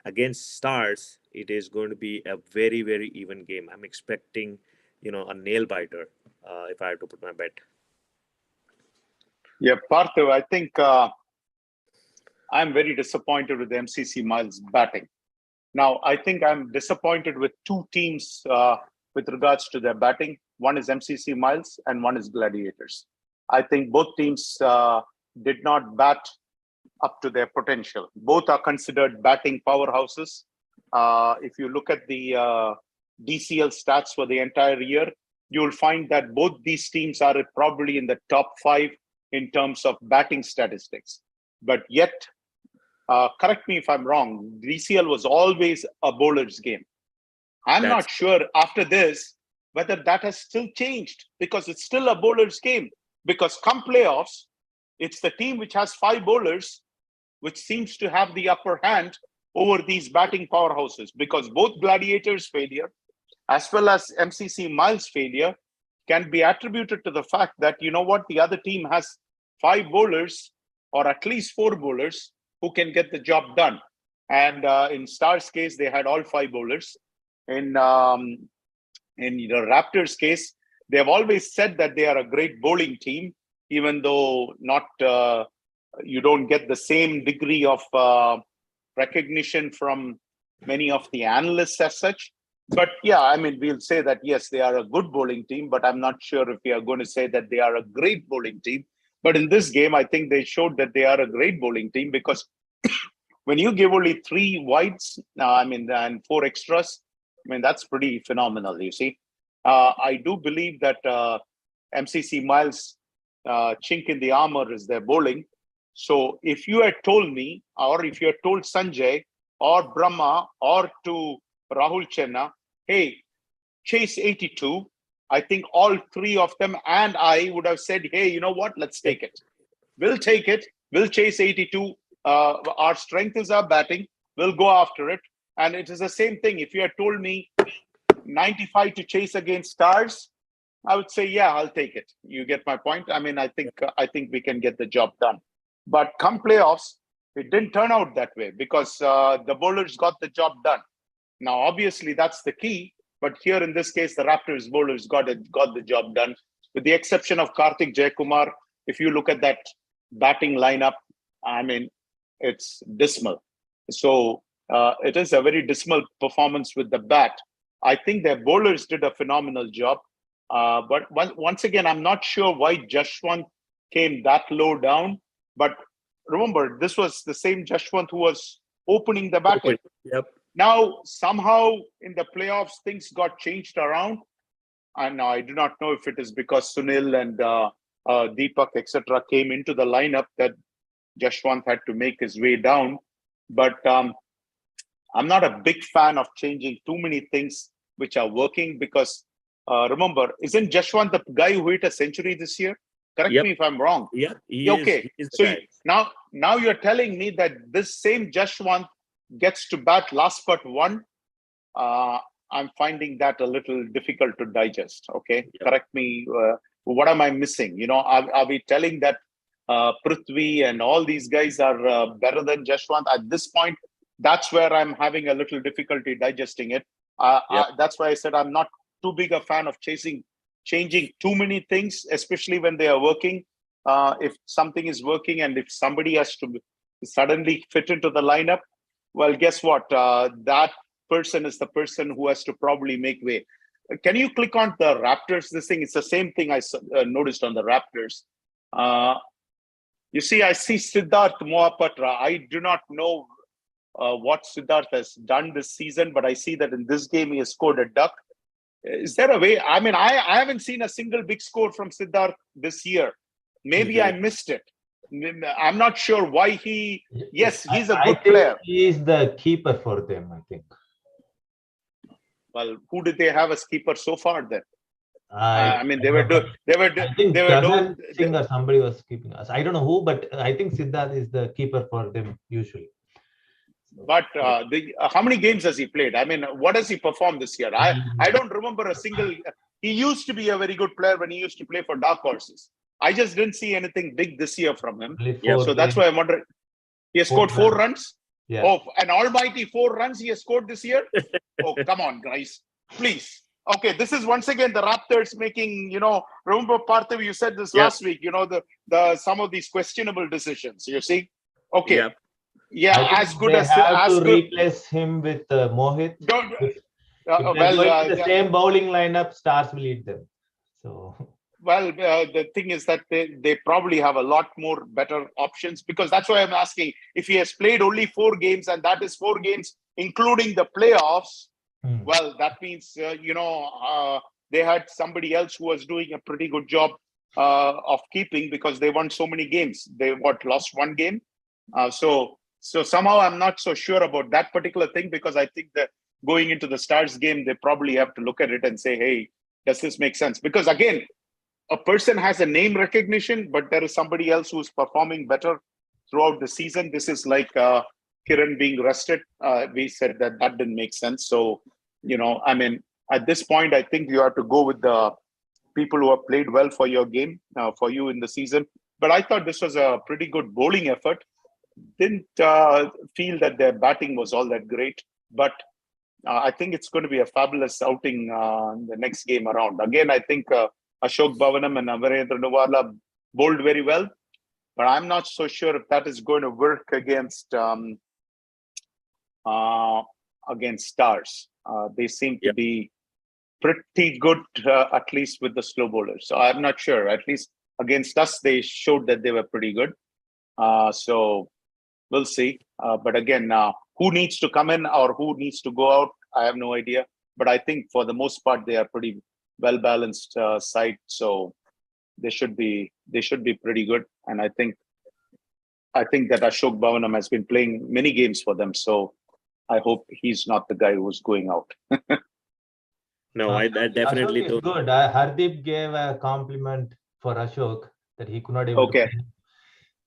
against Stars, it is going to be a very, very even game. I'm expecting a nail biter if I have to put my bet. Yeah, Parthiv, I think I'm very disappointed with the MCC Miles batting. Now, I think I'm disappointed with two teams with regards to their batting. One is MCC Miles and one is Gladiators. I think both teams did not bat up to their potential. Both are considered batting powerhouses. If you look at the DCL stats for the entire year, you'll find that both these teams are probably in the top 5 in terms of batting statistics. But yet, correct me if I'm wrong, DCL was always a bowler's game. I'm not sure after this whether that has still changed, because it's still a bowler's game. Because come playoffs, it's the team which has 5 bowlers which seems to have the upper hand over these batting powerhouses, because both Gladiators' failure as well as MCC Miles' failure can be attributed to the fact that, you know what, the other team has 5 bowlers or at least 4 bowlers who can get the job done. And in Stars' case, they had all 5 bowlers. In the Raptors' case, they have always said that they are a great bowling team, even though not you don't get the same degree of recognition from many of the analysts as such. But yeah, I mean, we'll say that, yes, they are a good bowling team, but I'm not sure if we are going to say that they are a great bowling team. But in this game, I think they showed that they are a great bowling team, because when you give only 3 wides, and 4 extras, I mean, that's pretty phenomenal, you see. I do believe that MCC Miles' chink in the armor is their bowling. So if you had told me, or if you had told Sanjay or Brahma or to Rahul Chenna, hey, chase 82, I think all 3 of them and I would have said, hey, you know what, let's take it. We'll take it. We'll chase 82. Our strength is our batting. We'll go after it. And it is the same thing. If you had told me 95 to chase against Stars, I would say, yeah, I'll take it. You get my point? I mean, I think we can get the job done. But come playoffs, it didn't turn out that way, because the bowlers got the job done. Now, obviously, that's the key. But here in this case, the Raptors bowlers got the job done. With the exception of Karthik Jayakumar, if you look at that batting lineup, I mean, it's dismal. So it is a very dismal performance with the bat. I think their bowlers did a phenomenal job. But once again, I'm not sure why Jashwant came that low down. But remember, this was the same Jashwant who was opening the batting. Yep. Now, somehow in the playoffs, things got changed around. And I do not know if it is because Sunil and Deepak, etc., came into the lineup that Jashwant had to make his way down. But I'm not a big fan of changing too many things which are working, because remember, isn't Jashwant the guy who hit a century this year? Correct me if I'm wrong. Yeah, okay. So now you're telling me that this same Jashwant gets to bat last but 1. I'm finding that a little difficult to digest. Okay, correct me. What am I missing? You know, are we telling that Prithvi and all these guys are better than Jashwant at this point? That's where I'm having a little difficulty digesting it. That's why I said I'm not too big a fan of changing too many things, especially when they are working. If something is working and if somebody has to suddenly fit into the lineup, well, guess what? That person is the person who has to probably make way. Can you click on the Raptors? This thing, it's the same thing I noticed on the Raptors. You see, I see Siddharth Mohapatra. I do not know what Siddharth has done this season, but I see that in this game he has scored a duck. Is there a way? I mean, I haven't seen a single big score from Siddharth this year. Maybe I missed it. I'm not sure why he. Yes, he's a good player. He is the keeper for them, I think. Well, who did they have as keeper so far then? I mean, somebody was keeping us. I don't know who, but I think Siddharth is the keeper for them usually. But how many games has he played? I mean, what has he performed this year? I don't remember a single. He used to be a very good player when he used to play for Dark Horses. I just didn't see anything big this year from him. So that's why I'm wondering. He has scored 4 runs. Yeah. Oh, an almighty 4 runs he has scored this year. Oh, come on, guys, please. Okay, this is once again the Raptors making. You know, remember Parthiv, you said this last week. You know, the some of these questionable decisions. You see. Okay. Yeah, as good as replace him with Mohit. The same bowling lineup, Stars will lead them. So well, the thing is that they probably have a lot more better options, because that's why I'm asking if he has played only 4 games, and that is 4 games including the playoffs. Well, that means they had somebody else who was doing a pretty good job of keeping, because they won so many games. They lost 1 game. So somehow I'm not so sure about that particular thing, because I think that going into the Stars game, they probably have to look at it and say, hey, does this make sense? Because again, a person has a name recognition, but there is somebody else who's performing better throughout the season. This is like Kiran being rested. We said that didn't make sense. So, I mean, at this point, I think you have to go with the people who have played well for your game, for you in the season. But I thought this was a pretty good bowling effort. Didn't feel that their batting was all that great, but I think it's going to be a fabulous outing the next game around. Again, I think Ashok Bhavanam and Amarendra Nuwala bowled very well, but I'm not so sure if that is going to work against Stars. They seem to be pretty good, at least with the slow bowlers. So I'm not sure. At least against us, they showed that they were pretty good. So we'll see. But again, who needs to come in or who needs to go out, I have no idea. But I think for the most part, they are pretty well-balanced side. So they should be pretty good. And I think that Ashok Bhavanam has been playing many games for them. So I hope he's not the guy who's going out. No, I definitely Ashok is good. Hardeep gave a compliment for Ashok that he could not able to play.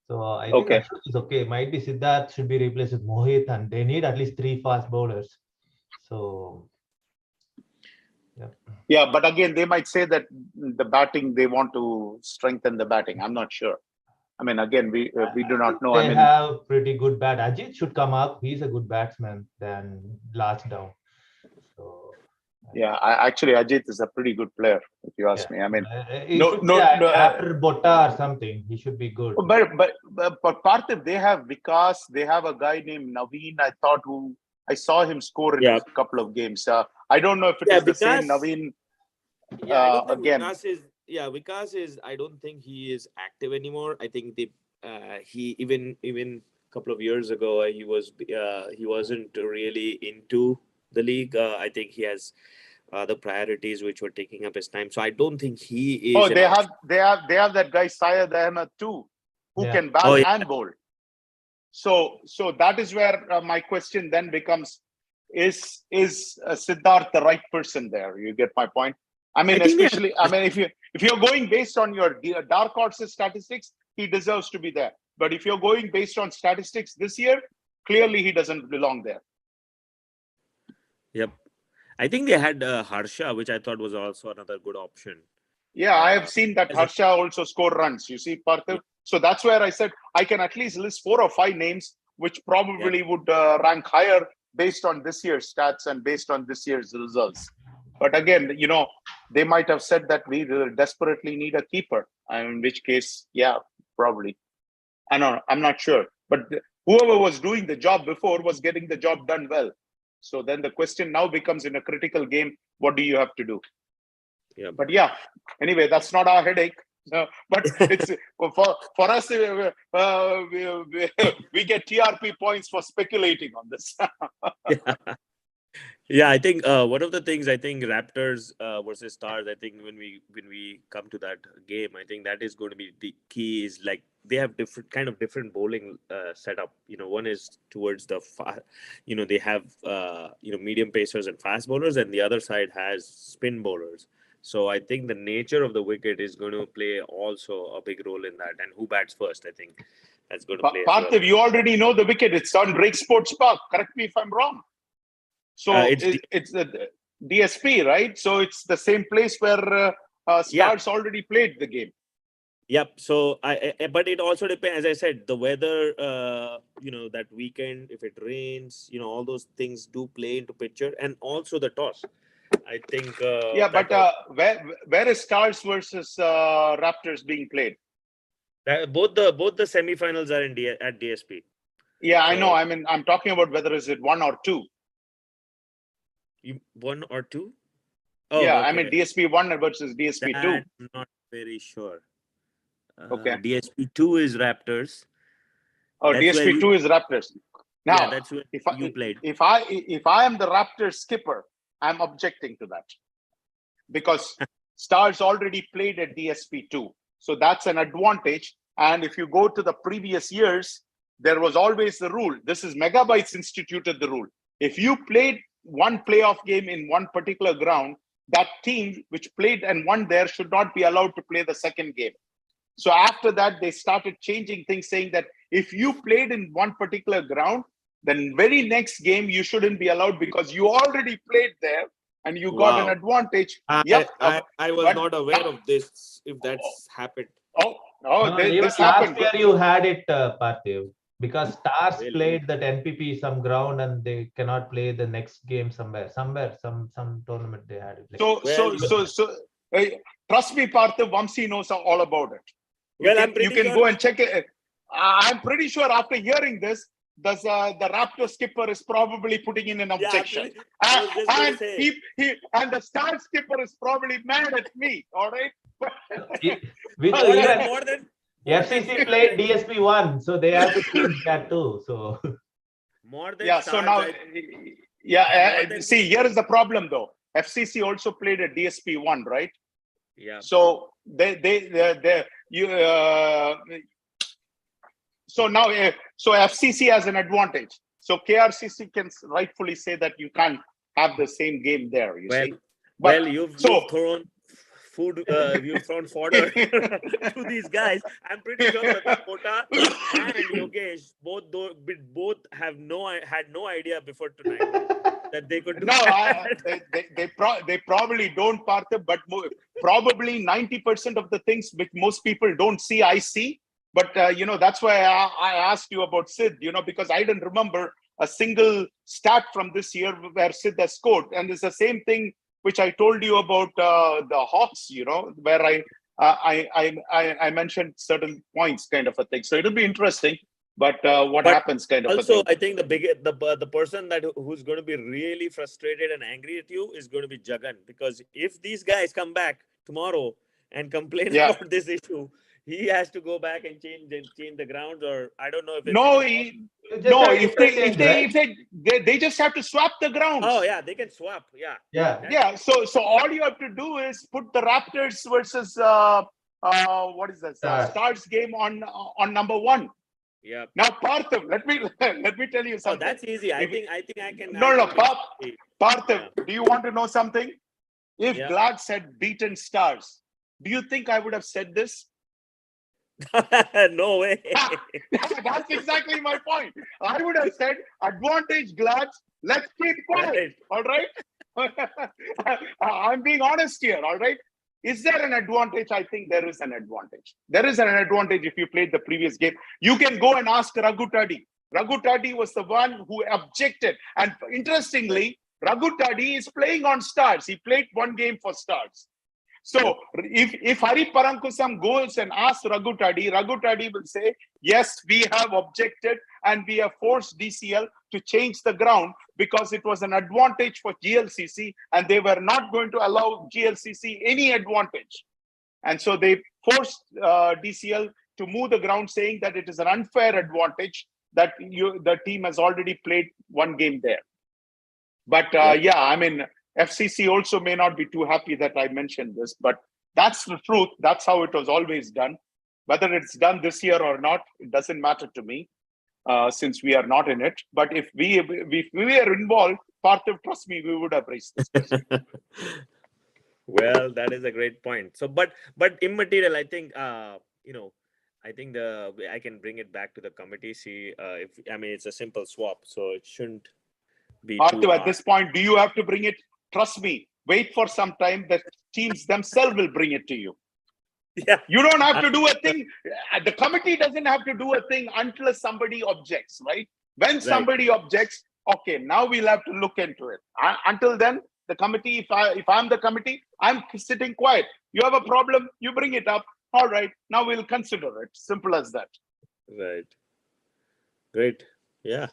So I think Ashok is okay. Might be Siddharth should be replaced with Mohit, and they need at least 3 fast bowlers. So yeah, but again, they might say that the batting, they want to strengthen the batting. I'm not sure. I mean, again, we do not know. They have pretty good bat. Ajit should come up. He's a good batsman than last down. So yeah, actually, Ajit is a pretty good player, if you ask me. I mean, after Botta or something, he should be good. But Parthiv, they have Vikas. They have a guy named Naveen. I saw him score in a couple of games. I don't know if it is the same Naveen. Vikas is. I don't think he is active anymore. I think he even a couple of years ago he wasn't really into the league. I think he has the priorities which were taking up his time. So I don't think he is. Oh, they have that guy Syed Ahmed too, who can bat and bowl. So that is where my question then becomes: Is Siddharth the right person there? You get my point. I mean, if you're going based on your dark horses statistics, he deserves to be there. But if you're going based on statistics this year, clearly he doesn't belong there. Yep. I think they had Harsha, which I thought was also another good option. Yeah, I have seen that Harsha also score runs. You see, Parthiv. Yeah. So that's where I said I can at least list 4 or 5 names, which probably would rank higher based on this year's stats and based on this year's results. But again, they might have said that we desperately need a keeper. In which case, yeah, probably. I don't know. I'm not sure. But whoever was doing the job before was getting the job done well. So then the question now becomes, in a critical game, what do you have to do? Yeah. But yeah, anyway, that's not our headache. But it's for us, we get TRP points for speculating on this. Yeah, I think one of the things, I think Raptors versus Stars, I think when we come to that game, I think that is going to be the key. Is like they have different bowling setup. One is towards the they have medium pacers and fast bowlers, and the other side has spin bowlers. So I think the nature of the wicket is going to play also a big role in that, and who bats first, I think that's going to play. Parthiv, you already know the wicket. It's on Drake Sports Park. Correct me if I'm wrong. So it's the DSP, right? So it's the same place where Stars already played the game. Yep. So but it also depends. As I said, the weather, that weekend, if it rains, all those things do play into picture, and also the toss. I think. Where is Stars versus Raptors being played? Both the semifinals are at DSP. Yeah, I know. I mean, I'm talking about whether is it 1 or 2. 1 or 2? Oh, yeah, okay. I mean DSP 1 versus DSP 2. I'm not very sure. Okay. DSP 2 is Raptors. Oh, DSP 2 is Raptors. Now, that's where you played. If I am the Raptors skipper, I'm objecting to that because Stars already played at DSP 2, so that's an advantage. And if you go to the previous years, there was always the rule. This is Megabytes instituted the rule. If you played one playoff game in one particular ground, that team which played and won there should not be allowed to play the second game. So after that, they started changing things, saying that if you played in one particular ground, then very next game you shouldn't be allowed because you already played there. and you got an advantage. I was not aware of this. If that's happened. Even This last happened. year you had it, Parthiv, because Stars Really? played that NPP some ground and they cannot play the next game somewhere, some tournament they had it. Trust me, Parthiv, Vamsi knows all about it. You can go and check it. I'm pretty sure after hearing this, the Raptor skipper is probably putting in an objection. And the Star skipper is probably mad at me. All right. More than FCC played DSP1, so they have to change that too. So more than so now, see, here is the problem though. FCC also played a DSP1, right? Yeah. So so now so FCC has an advantage. So KRCC can rightfully say that you can't have the same game there. You see. But you've thrown food. You've thrown fodder to these guys. I'm pretty sure that Kota and Yogesh both had no idea before tonight that they could do that. They probably don't, Partha, but probably 90% of the things which most people don't see, I see. But that's why I asked you about Sid, because I didn't remember a single stat from this year where Sid has scored. And it's the same thing which I told you about the Hawks, where I mentioned certain points, kind of a thing. So it'll be interesting. But what happens, kind of also, a thing. I think the person who's going to be really frustrated and angry at you is going to be Jagan, because if these guys come back tomorrow and complain about this issue, he has to go back and change the grounds, or I don't know if they just have to swap the grounds. Oh yeah, they can swap. Yeah. So all you have to do is put the Raptors versus what is that Stars game on number 1. Yeah. Now, Partha, let me tell you something. Oh, that's easy. I think I can. Partha, do you want to know something? If Glad said beaten Stars, do you think I would have said this? No way. That's exactly my point. I would have said advantage Glad. Let's keep quiet. All right. I'm being honest here. All right. Is there an advantage? I think there is an advantage. There is an advantage if you played the previous game. You can go and ask Raghu Tadi. Raghu Tadi was the one who objected. And interestingly, Raghu Tadi is playing on Stars. He played one game for Stars. So if Hari Parankusam goes and asks Raghu Tadi will say, yes, we have objected and we have forced DCL to change the ground because it was an advantage for GLCC and they were not going to allow GLCC any advantage. And so they forced DCL to move the ground, saying that it is an unfair advantage that the team has already played one game there. But FCC also may not be too happy that I mentioned this, but that's the truth. That's how it was always done. Whether it's done this year or not, it doesn't matter to me, since we are not in it. But if we are involved, Parthiv, trust me, we would have raised this question. Well, that is a great point. So, but immaterial, I think, I think I can bring it back to the committee. See, it's a simple swap, so it shouldn't be. Parthiv, at this point, do you have to bring it? Trust me, wait for some time. The teams themselves will bring it to you. Yeah. You don't have to do a thing. The committee doesn't have to do a thing until somebody objects, right? When somebody objects, okay, now we'll have to look into it. Until then, the committee, if I'm the committee, I'm sitting quiet. You have a problem, you bring it up. All right, now we'll consider it. Simple as that. Right. Great. Yeah.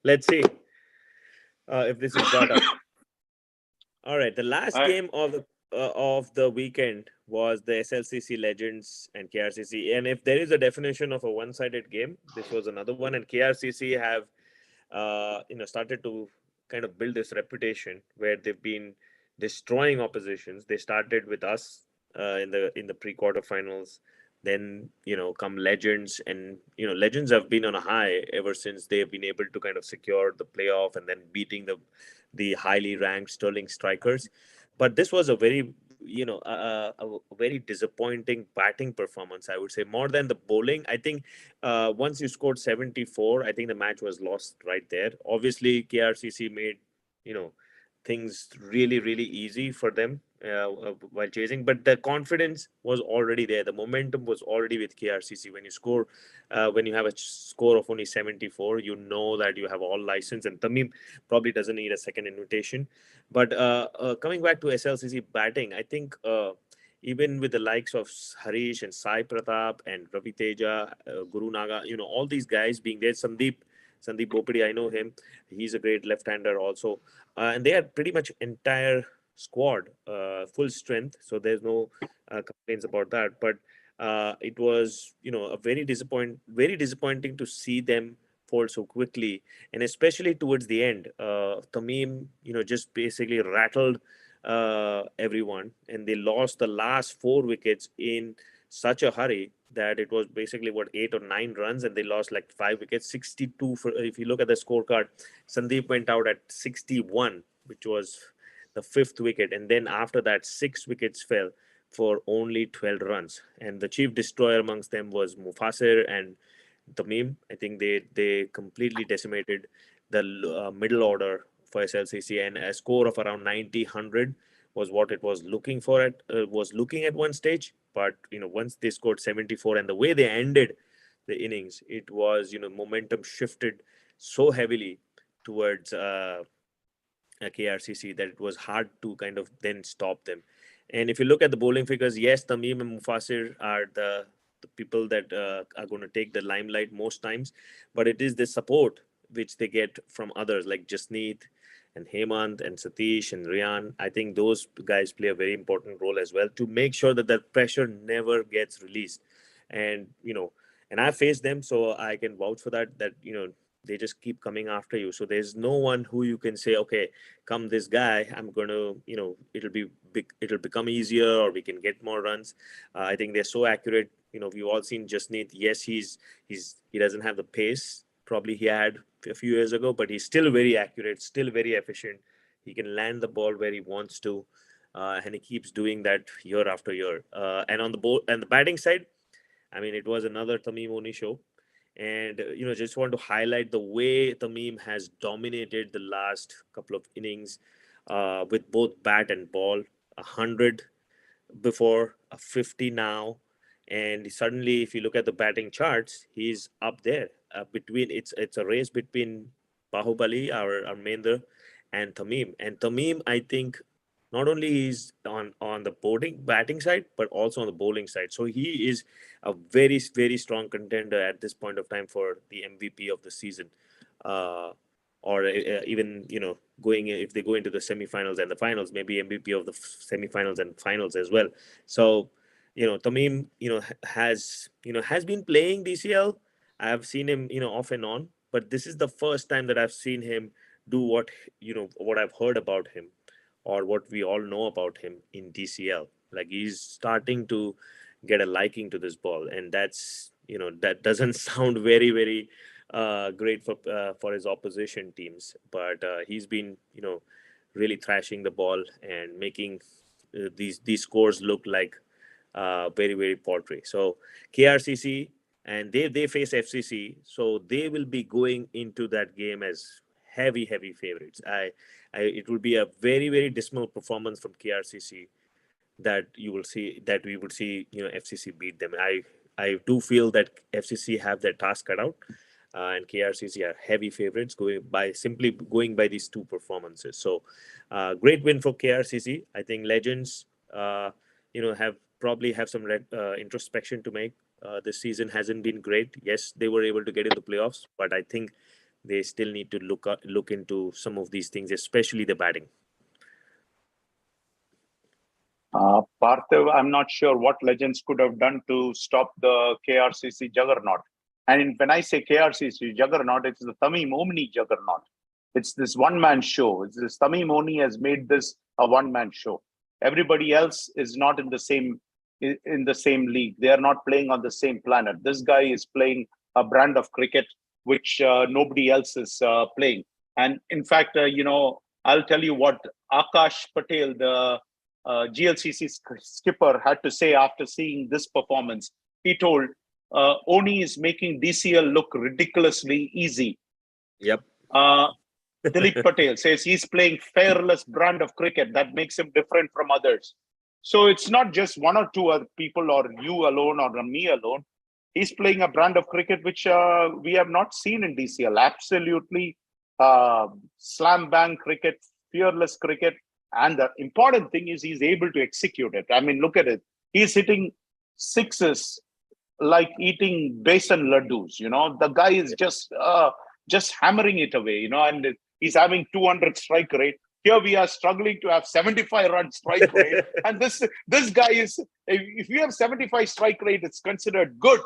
Let's see if this is brought up. All right. The last game of the weekend was the SLCC Legends and KRCC. And if there is a definition of a one-sided game, this was another one. And KRCC have, started to kind of build this reputation where they've been destroying oppositions. They started with us in the pre-quarterfinals. Then, come Legends, and, Legends have been on a high ever since they've been able to kind of secure the playoff and then beating the highly ranked Sterling Strikers. But this was a very, a very disappointing batting performance, I would say, more than the bowling. I think once you scored 74, I think the match was lost right there. Obviously, KRCC made, things really, really easy for them while chasing. But the confidence was already there. The momentum was already with KRCC. When you score, when you have a score of only 74, you know that you have all license, and Tamim probably doesn't need a second invitation. But coming back to SLCC batting, I think even with the likes of Harish and Sai Pratap and Ravi Teja, Guru Naga, all these guys being there, Sandeep Bopidi, I know him. He's a great left-hander also. And they had pretty much entire squad, full strength. So there's no complaints about that. But it was, a very disappointing to see them fall so quickly, and especially towards the end. Tamim, just basically rattled everyone, and they lost the last 4 wickets in such a hurry that it was basically 8 or 9 runs, and they lost like 5 wickets. 62 for, if you look at the scorecard, Sandeep went out at 61, which was the 5th wicket, and then after that 6 wickets fell for only 12 runs, and the chief destroyer amongst them was Mufasir and Tamim. I think they completely decimated the middle order for SLCC, and a score of around 90-100 was what it was looking for was looking at one stage. But once they scored 74, and the way they ended the innings, it was, momentum shifted so heavily towards KRCC that it was hard to kind of then stop them. And if you look at the bowling figures, yes, Tamim and Mufasir are the people that are going to take the limelight most times, but it is the support which they get from others like Jasneet and Hemant and Satish and Rian. I think those guys play a very important role as well to make sure that that pressure never gets released. And and I faced them, so I can vouch for that. That they just keep coming after you. So there's no one who you can say, okay, come this guy, I'm going to, it'll be big, it'll become easier, or we can get more runs. I think they're so accurate. We've all seen Jasneet. Yes, he doesn't have the pace probably he had a few years ago, but he's still very accurate, still very efficient. He can land the ball where he wants to, and he keeps doing that year after year. And on the batting side, I mean, it was another Tamim Oni show. And, just want to highlight the way Tamim has dominated the last couple of innings with both bat and ball. 100 before, a 50 now. And suddenly, if you look at the batting charts, he's up there. It's a race between Bahubali, our Mendra, and Tamim. And Tamim, I think, not only is on the batting side, but also on the bowling side. So he is a very, very strong contender at this point of time for the MVP of the season. Or even, going, if they go into the semifinals and the finals, maybe MVP of the semifinals and finals as well. So, Tamim, has been playing DCL. I have seen him, off and on, but this is the first time that I've seen him do what I've heard about him, or what we all know about him in DCL. Like, he's starting to get a liking to this ball, and that doesn't sound very, very great for his opposition teams. But he's been, really thrashing the ball and making these scores look like very, very paltry. So KRCC, and they face FCC, so they will be going into that game as heavy, heavy favorites. It will be a very, very dismal performance from KRCC that we would see, FCC beat them. I do feel that FCC have their task cut out, and KRCC are heavy favorites simply going by these two performances. So, great win for KRCC. I think Legends, have some introspection to make. This season hasn't been great. Yes, they were able to get in the playoffs, but I think they still need to look into some of these things, especially the batting. Parthiv, I'm not sure what Legends could have done to stop the KRCC juggernaut. And when I say KRCC juggernaut, it's the Tamim Omni juggernaut. It's this one-man show. It's this Tamim Omni has made this a one-man show. Everybody else is not in the same league. They are not playing on the same planet. This guy is playing a brand of cricket which nobody else is playing. And in fact, I'll tell you what Akash Patel, the GLCC skipper, had to say after seeing this performance. He told, Oni is making DCL look ridiculously easy. Yep. Dilip Patel says he's playing fearless brand of cricket that makes him different from others. So it's not just one or two other people or you alone or me alone. He's playing a brand of cricket which we have not seen in DCL. Absolutely slam bang cricket, fearless cricket. And the important thing is he's able to execute it. I mean, look at it. He's hitting sixes like eating besan laddus. The guy is just hammering it away, and he's having 200 strike rate. Here we are struggling to have 75 run strike rate. And this guy is, if you have 75 strike rate, it's considered good.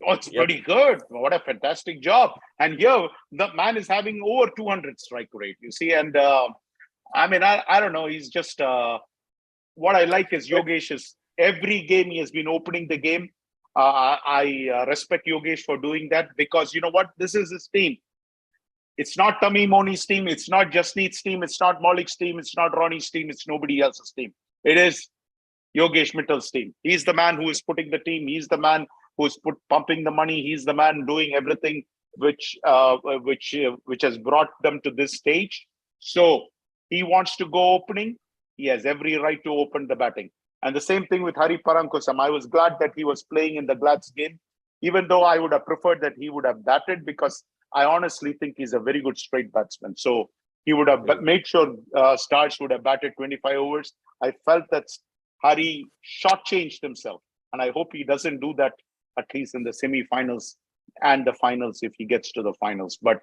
Oh, it's pretty good. What a fantastic job. And here the man is having over 200 strike rate, you see. And I mean, I don't know. He's just, what I like is Yogesh is every game he has been opening the game. I respect Yogesh for doing that because you know what? This is his team. It's not Tamim Moni's team. It's not Jasneet's team. It's not Maulik's team. It's not Ronnie's team. It's nobody else's team. It is Yogesh Mittal's team. He's the man who is putting the team. He's the man who's pumping the money. He's the man doing everything which has brought them to this stage. So he wants to go opening. He has every right to open the batting. And the same thing with Hari Parankusam. I was glad that he was playing in the Glads game, even though I would have preferred that he would have batted because I honestly think he's a very good straight batsman. So he would have made sure Stars would have batted 25 overs. I felt that Hari shortchanged himself. And I hope he doesn't do that, at least in the semi-finals and the finals if he gets to the finals. But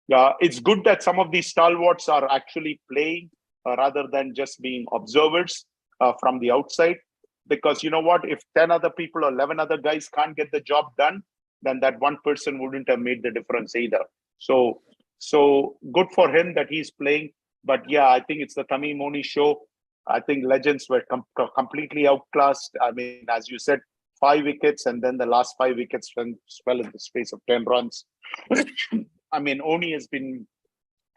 it's good that some of these stalwarts are actually playing rather than just being observers from the outside. Because you know what? If 10 other people or 11 other guys can't get the job done, then that one person wouldn't have made the difference either. So good for him that he's playing. But yeah, I think it's the Tamim Moni show. I think legends were completely outclassed. I mean, as you said, 5 wickets, and then the last 5 wickets fell in the space of 10 runs. I mean, Oni has been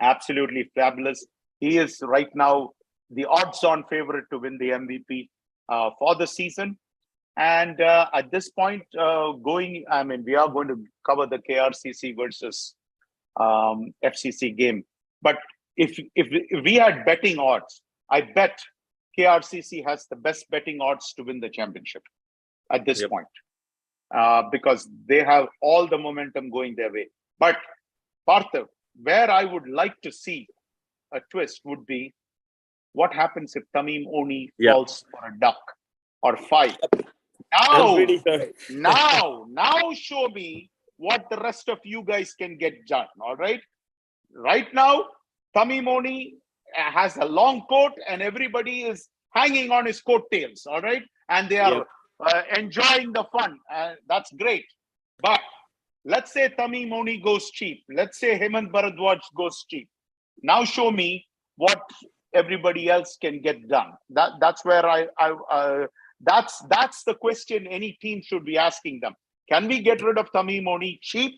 absolutely fabulous. He is right now the odds-on favorite to win the MVP for the season. And at this point, we are going to cover the KRCC versus FCC game. But if we had betting odds, I bet KRCC has the best betting odds to win the championship at this point because they have all the momentum going their way. But Parthav, where I would like to see a twist would be what happens if Tamim Oni falls for a duck or 5. Now show me what the rest of you guys can get done. All right. Right now, Tamim Oni has a long coat and everybody is hanging on his coattails. All right. And they are enjoying the fun. That's great. But let's say Tamim Oni goes cheap. Let's say Hemant Bharadwaj goes cheap. Now show me what everybody else can get done. That's where that's the question any team should be asking them. Can we get rid of Tamim Oni cheap?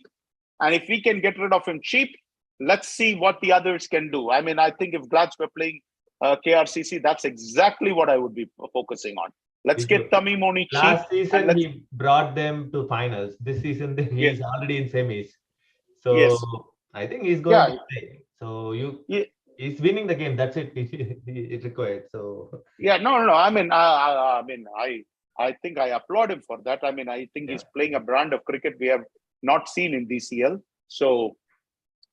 And if we can get rid of him cheap, let's see what the others can do. I mean, I think if Glads were playing KRCC, that's exactly what I would be focusing on. Let's get Tamim Oni cheap. Last season, he brought them to finals. This season, he's already in semis. So I think he's going to play. So he's winning the game. That's it. It required. So no. I mean, I think I applaud him for that. I mean, I think he's playing a brand of cricket we have not seen in DCL. So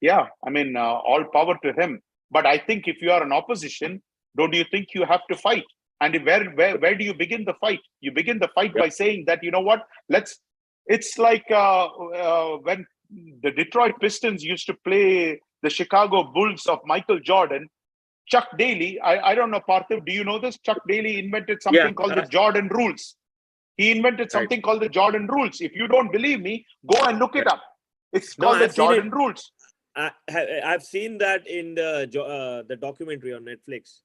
I mean, all power to him. But I think if you are an opposition, don't you think you have to fight? And where do you begin the fight? You begin the fight by saying that, you know what, it's like when the Detroit Pistons used to play the Chicago Bulls of Michael Jordan. Chuck Daly, I don't know, Parthiv, do you know this? Chuck Daly invented something called the Jordan Rules. He invented something called the Jordan Rules. If you don't believe me, go and look it up. It's called the Jordan Rules. I've seen that in the documentary on Netflix.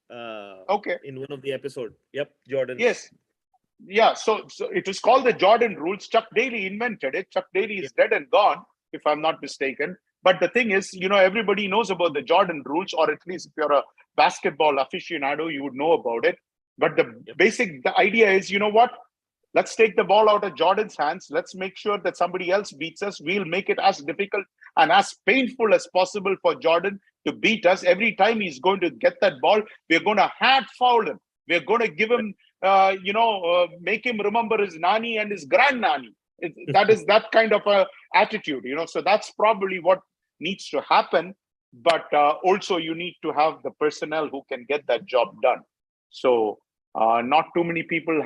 In one of the episodes. Yep, Jordan. Yes. Yeah, so it was called the Jordan Rules. Chuck Daly invented it. Chuck Daly is dead and gone, if I'm not mistaken. But the thing is, you know, everybody knows about the Jordan Rules, or at least if you're a basketball aficionado, you would know about it. But the idea is, you know what? Let's take the ball out of Jordan's hands. Let's make sure that somebody else beats us. We'll make it as difficult and as painful as possible for Jordan to beat us. Every time he's going to get that ball, we're going to hand foul him. We're going to give him, make him remember his nani and his grand nani. That is that kind of a attitude, So that's probably what needs to happen. But also you need to have the personnel who can get that job done. So not too many people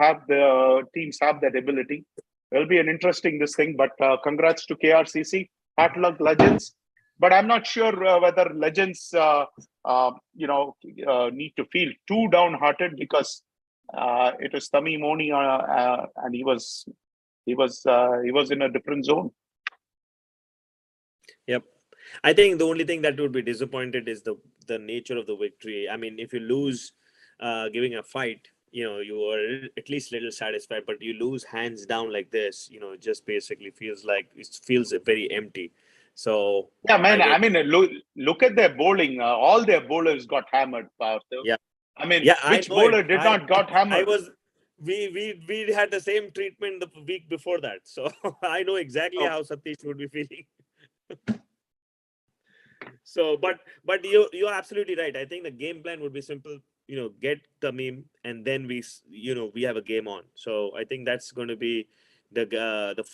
teams have that ability. It'll be an interesting this thing, but congrats to KRCC. Hard luck, Legends. But I'm not sure whether Legends, need to feel too downhearted, because it was Tamim Moni, and he was in a different zone. Yep. I think the only thing that would be disappointed is the nature of the victory. I mean, if you lose giving a fight, you are at least a little satisfied, but you lose hands down like this, it just basically feels very empty. So yeah, man. I mean, look at their bowling. All their bowlers got hammered, Parthiv. Yeah. I mean, which bowler did not got hammered? We had the same treatment the week before that, so I know exactly how Satish would be feeling. So, but you're absolutely right. I think the game plan would be simple. Get Tamim, and then we have a game on. So I think that's going to be the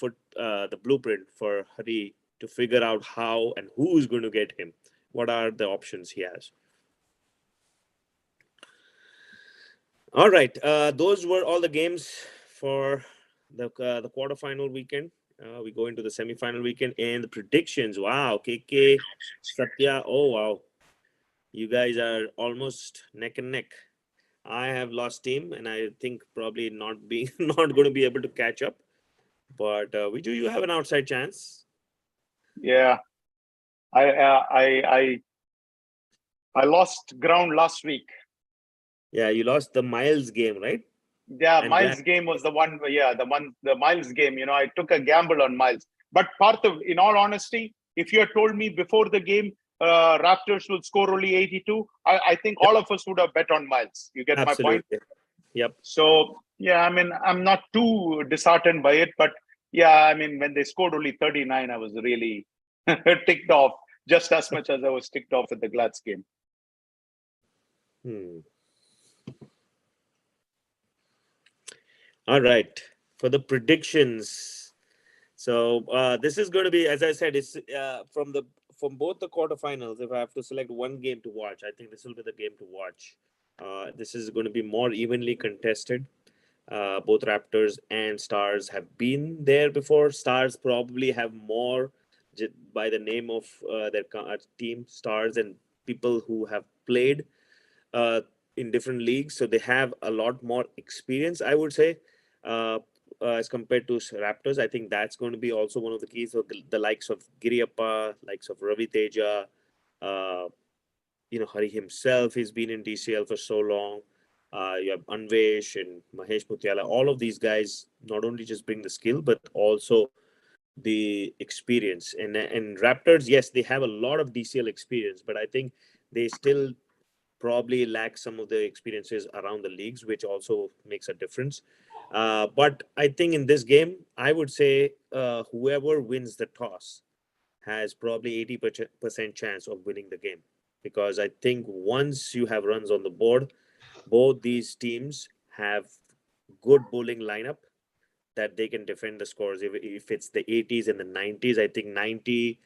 blueprint for Hari to figure out how and who is going to get him. What are the options he has? All right, those were all the games for the quarterfinal weekend. We go into the semi-final weekend and the predictions. Wow, KK, Satya. Oh wow, you guys are almost neck and neck. I have lost team, and I think probably not going to be able to catch up. But Viju, you have an outside chance. Yeah, I lost ground last week. Yeah, you lost the Miles game, right? Yeah, and Miles game was the one. Yeah, the Miles game. I took a gamble on Miles. But Parthiv, in all honesty, if you had told me before the game Raptors will score only 82, I think all of us would have bet on Miles. You get my point? Yep. So yeah, I mean, I'm not too disheartened by it, but yeah, I mean, when they scored only 39, I was really ticked off, just as much as I was ticked off at the Glads game. All right, for the predictions. So this is going to be, as I said, it's from both the quarterfinals. If I have to select one game to watch, I think this will be the game to watch. This is going to be more evenly contested. Both Raptors and Stars have been there before. Stars probably have more by the name of their team, Stars, and people who have played in different leagues. So they have a lot more experience, I would say, as compared to Raptors. I think that's going to be also one of the keys. So the likes of Giriappa, likes of Ravi Teja, Hari himself, he's been in DCL for so long. You have Anvesh and Mahesh Mutiala. All of these guys not only just bring the skill, but also the experience. And Raptors, yes, they have a lot of DCL experience, but I think they still probably lack some of the experiences around the leagues, which also makes a difference. But I think in this game, I would say whoever wins the toss has probably 80% chance of winning the game. Because I think once you have runs on the board, both these teams have good bowling lineup that they can defend the scores. If it's the 80s and the 90s, I think 90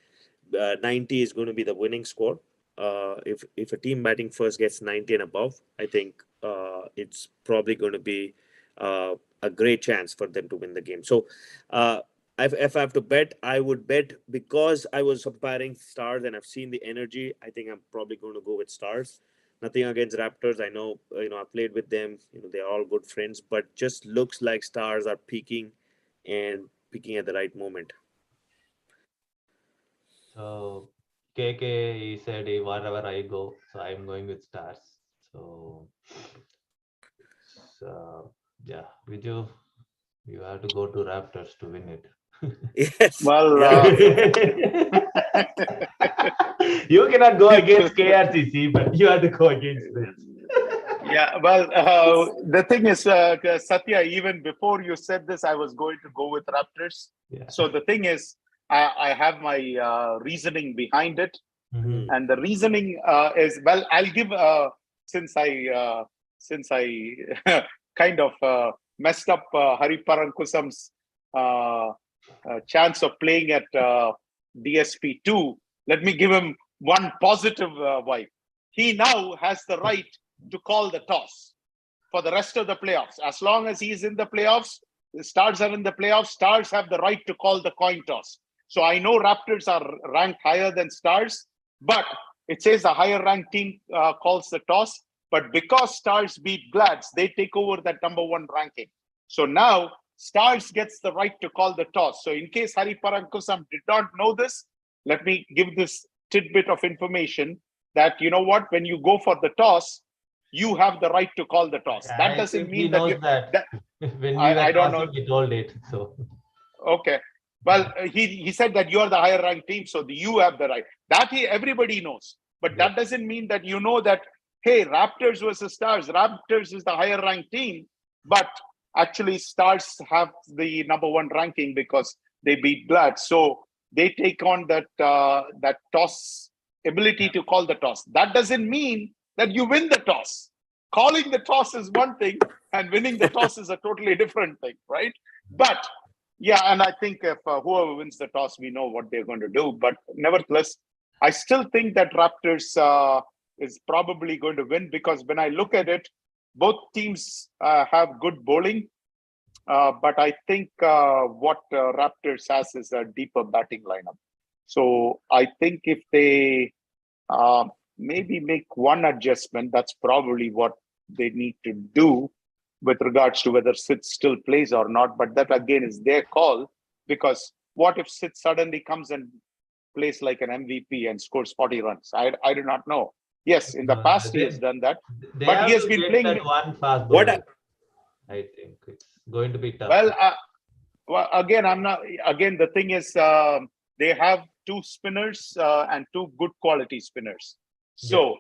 is going to be the winning score. If a team batting first gets 90 and above, I think it's probably going to be a great chance for them to win the game. So if I have to bet, I would bet, because I was umpiring Stars and I've seen the energy, I think I'm probably going to go with Stars. Nothing against Raptors. I know, I played with them. They're all good friends, but just looks like Stars are peaking at the right moment. So KK, he said, wherever I go, so I'm going with Stars. So yeah, Viju, you have to go to Raptors to win it. Yes. Well, you cannot go against KRCC, but you have to go against this. Yeah, well, the thing is, Satya, even before you said this, I was going to go with Raptors. Yeah. So the thing is, I have my reasoning behind it. And the reasoning is, well, I'll give, since I kind of messed up Hari Parankusam's chance of playing at DSP2, let me give him one positive vibe. He now has the right to call the toss for the rest of the playoffs. As long as he's in the playoffs, the Stars are in the playoffs, Stars have the right to call the coin toss. So I know Raptors are ranked higher than Stars, but it says the higher ranked team calls the toss. But because Stars beat Glads, they take over that #1 ranking. So now Stars gets the right to call the toss. So in case Hari Parankusam did not know this, let me give this tidbit of information that, you know what, when you go for the toss, you have the right to call the toss. That doesn't mean that you... That when we were I don't know. he told it. So okay. Well, he said that you are the higher ranked team, so you have the right. That everybody knows. But that doesn't mean that you know that, hey, Raptors versus Stars. Raptors is the higher ranked team, but actually Stars have the #1 ranking because they beat Glad. So they take on that that toss ability to call the toss. That doesn't mean that you win the toss. Calling the toss is one thing, and winning the toss is a totally different thing, right? But yeah, and I think if whoever wins the toss, we know what they're going to do. But nevertheless, I still think that Raptors is probably going to win, because when I look at it, both teams have good bowling. But I think what Raptors has is a deeper batting lineup. So I think if they maybe make one adjustment, that's probably what they need to do with regards to whether Sid still plays or not. But that again is their call, because what if Sid suddenly comes and plays like an MVP and scores 40 runs? I do not know. Yes, in the past he has done that, but he has been playing that one fast bowler. I think it's going to be tough. Well, again, I'm not. Again, the thing is, they have 2 spinners and 2 good quality spinners. So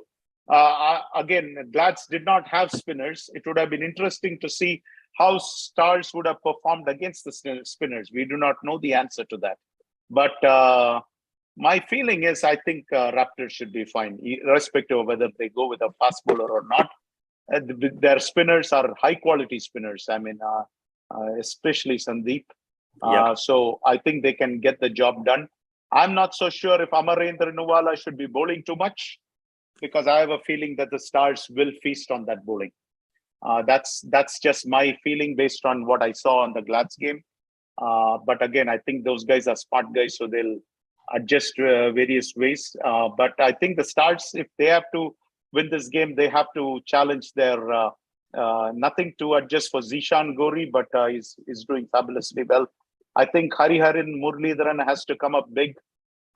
again, Glads did not have spinners. It would have been interesting to see how Stars would have performed against the spinners. We do not know the answer to that. But my feeling is, I think Raptors should be fine, irrespective of whether they go with a fast bowler or not. Their spinners are high quality spinners. I mean, especially Sandeep. So I think they can get the job done. I'm not so sure if Amarendra Nuwala should be bowling too much, because I have a feeling that the Stars will feast on that bowling. That's just my feeling based on what I saw on the Glads game. But again, I think those guys are smart guys, so they'll adjust various ways. But I think the Stars, if they have to win this game, they have to challenge their nothing to adjust for Zishan Gori, but he's doing fabulously well. I think Hariharan Muralidharan has to come up big.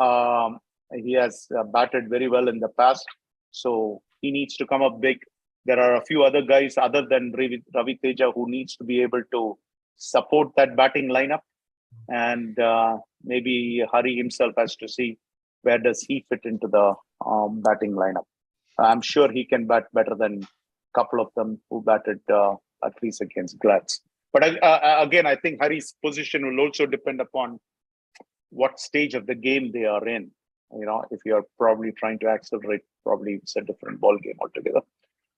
He has batted very well in the past, so he needs to come up big. There are a few other guys other than Ravi Teja who needs to be able to support that batting lineup, and maybe Hari himself has to see where does he fit into the batting lineup. I'm sure he can bat better than a couple of them who batted at least against Glads. But again, I think Hari's position will also depend upon what stage of the game they are in. You know, if you're probably trying to accelerate, probably it's a different ball game altogether.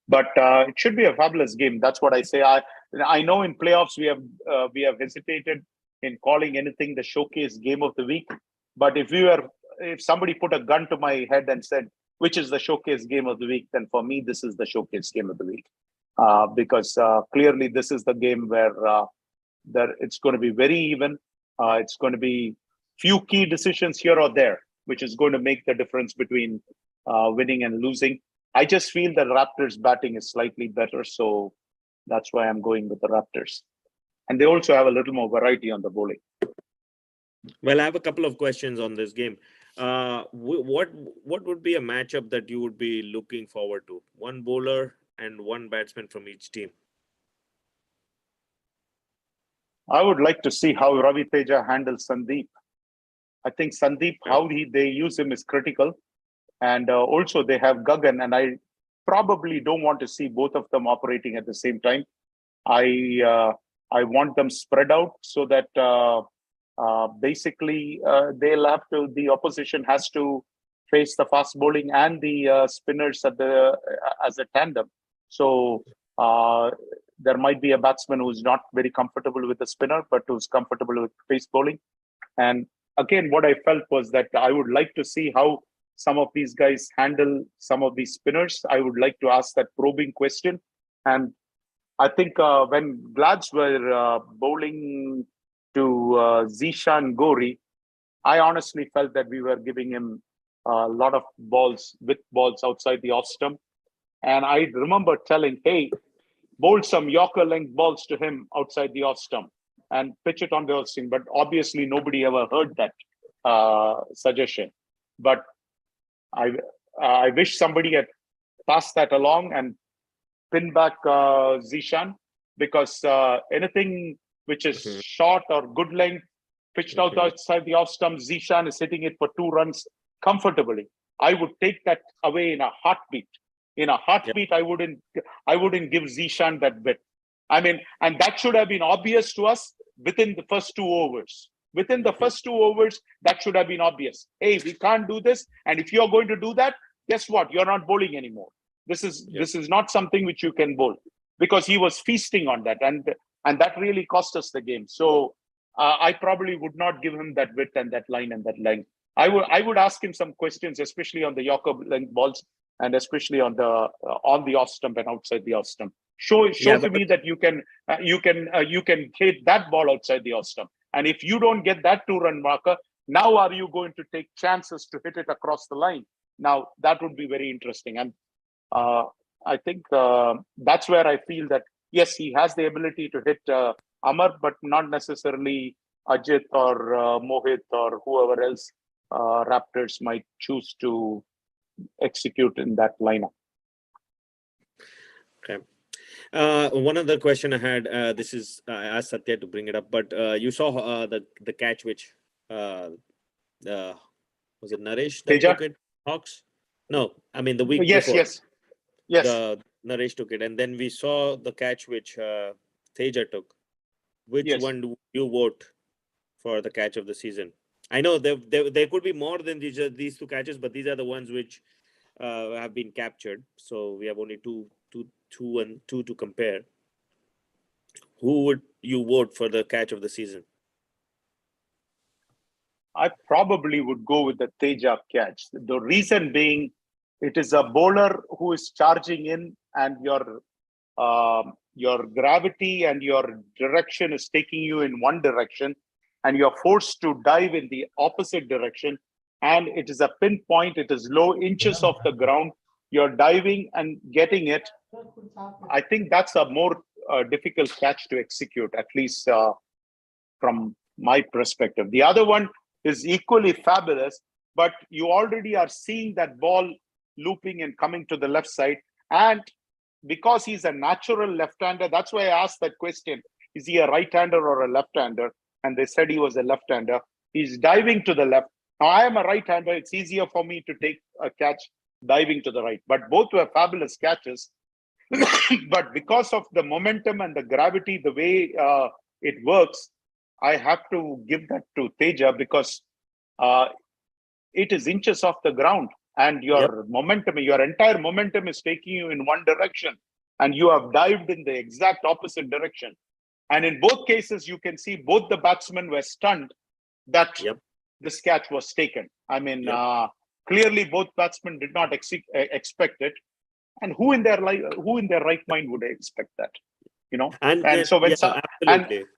But it should be a fabulous game. That's what I say. I know in playoffs we have hesitated in calling anything the showcase game of the week. But if somebody put a gun to my head and said, which is the showcase game of the week, then for me, this is the showcase game of the week. Because clearly this is the game where it's going to be very even. It's going to be few key decisions here or there, which is going to make the difference between winning and losing. I just feel that Raptors batting is slightly better, so that's why I'm going with the Raptors. And they also have a little more variety on the bowling. Well, I have a couple of questions on this game. What would be a matchup that you would be looking forward to? One bowler and one batsman from each team. I would like to see how Ravi Teja handles Sandeep. I think Sandeep, how they use him is critical. And also they have Gagan, and I probably don't want to see both of them operating at the same time. I want them spread out so that basically the opposition has to face the fast bowling and the spinners as a tandem. So there might be a batsman who's not very comfortable with the spinner, but who's comfortable with pace bowling. And again, what I felt was that I would like to see how some of these guys handle some of these spinners. I would like to ask that probing question. And I think when Glads were bowling to Zishan Gori, I honestly felt that we were giving him a lot of balls outside the off stump. And I remember telling, hey, bowl some Yorker length balls to him outside the off stump and pitch it on the off stump. But obviously, nobody ever heard that suggestion. But I wish somebody had passed that along and pin back Zishan, because anything which is short or good length, pitched out outside the off stump, Zishan is hitting it for 2 runs comfortably. I would take that away in a heartbeat. In a heartbeat, I wouldn't give Zishan that bit. I mean, and that should have been obvious to us within the first 2 overs. Within the first 2 overs, that should have been obvious. Hey, we can't do this. And if you're going to do that, guess what? You're not bowling anymore. This is not something which you can bowl, because he was feasting on that, and that really cost us the game. So I probably would not give him that width and that line and that length. I would ask him some questions, especially on the Yorker length balls, and especially on the off stump and outside the off stump. Show to me that you can hit that ball outside the off stump. And if you don't get that 2-run marker, now are you going to take chances to hit it across the line? Now that would be very interesting. And I think that's where I feel that, yes, he has the ability to hit Amar, but not necessarily Ajit or Mohit or whoever else Raptors might choose to execute in that lineup. Okay. One other question I had, this is, I asked Satya to bring it up, but you saw the catch which, was it Naresh that took it? Hawks? No, I mean the week before. Yes. Naresh took it, and then we saw the catch which Teja took. Which one do you vote for the catch of the season? I know there could be more than these 2 catches, but these are the ones which have been captured. So we have only two to compare. Who would you vote for the catch of the season? I probably would go with the Teja catch. The reason being, it is a bowler who is charging in, and your gravity and your direction is taking you in one direction, and you're forced to dive in the opposite direction. And it is a pinpoint, it is low inches off the ground. You're diving and getting it. I think that's a more difficult catch to execute, at least from my perspective. The other one is equally fabulous, but you already are seeing that ball looping and coming to the left side. And because he's a natural left-hander, that's why I asked that question. Is he a right-hander or a left-hander? And they said he was a left-hander. He's diving to the left. Now, I am a right-hander. It's easier for me to take a catch diving to the right. But both were fabulous catches. But because of the momentum and the gravity, the way it works, I have to give that to Teja, because it is inches off the ground. And your momentum, your entire momentum is taking you in one direction, and you have dived in the exact opposite direction. And in both cases, you can see both the batsmen were stunned that this catch was taken. I mean, clearly both batsmen did not expect it. And who in their right mind would expect that? You know. And so when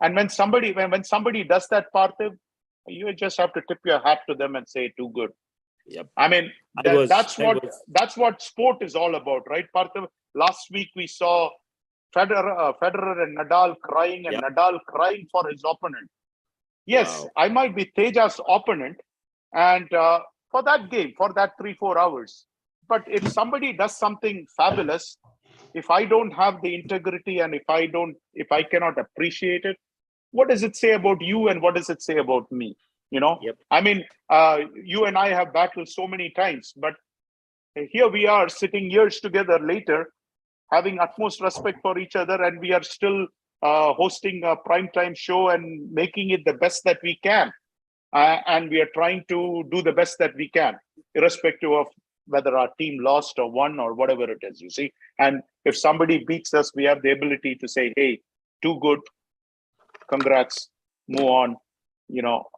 when somebody does that, Parthiv, you just have to tip your hat to them and say, too good. Yep. I mean, that's what sport is all about, right, Parthiv? Last week we saw Federer and Nadal crying, and Nadal crying for his opponent. Yes, I might be Teja's opponent, and for that game, for that 3-4 hours. But if somebody does something fabulous, if I don't have the integrity, and if I cannot appreciate it, what does it say about you, and what does it say about me? You know, I mean, you and I have battled so many times, but here we are sitting years together later, having utmost respect for each other, and we are still hosting a primetime show and making it the best that we can. and we are trying to do the best that we can, irrespective of whether our team lost or won or whatever it is, you see. And if somebody beats us, we have the ability to say, hey, too good, congrats, move on,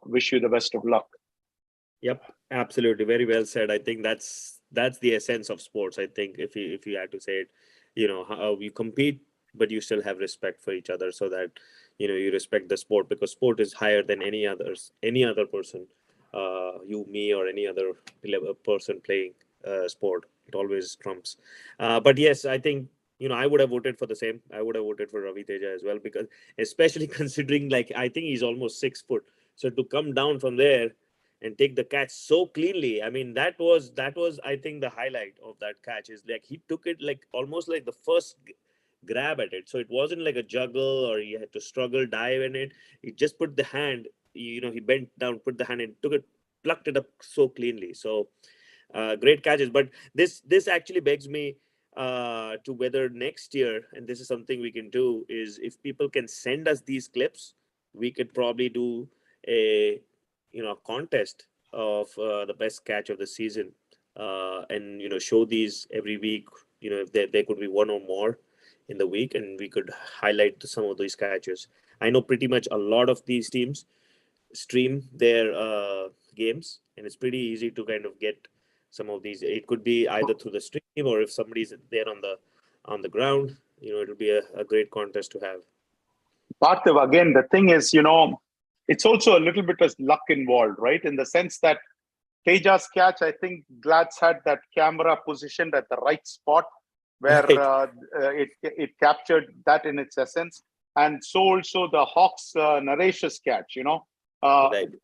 wish you the best of luck. Yep, absolutely. Very well said. I think that's the essence of sports. I think if you had to say it, how you compete, but you still have respect for each other, so that you respect the sport, because sport is higher than any other person, you, me, or any other person playing sport. It always trumps. But yes, I think I would have voted for the same. I would have voted for Ravi Teja as well, because especially considering, like, I think he's almost 6 foot, so to come down from there and take the catch so cleanly. I mean, that was I think the highlight of that catch is, like, he took it like almost like the first grab at it. So it wasn't like a juggle or he had to struggle, dive in it. He just put the hand, he bent down, put the hand and took it, plucked it up so cleanly. So great catches. But this actually begs me to whether next year, and this is something we can do, is if people can send us these clips, we could probably do a contest of the best catch of the season, and show these every week. If there could be one or more in the week, and we could highlight some of these catches. I know pretty much a lot of these teams stream their games, and it's pretty easy to kind of get some of these. It could be either through the stream, or if somebody's there on the ground, it'll be a great contest to have. Parthiv, again, the thing is, it's also a little bit of luck involved, right? In the sense that Teja's catch, I think Glads had that camera positioned at the right spot where it captured that in its essence. And so also the Hawks Naresh's catch,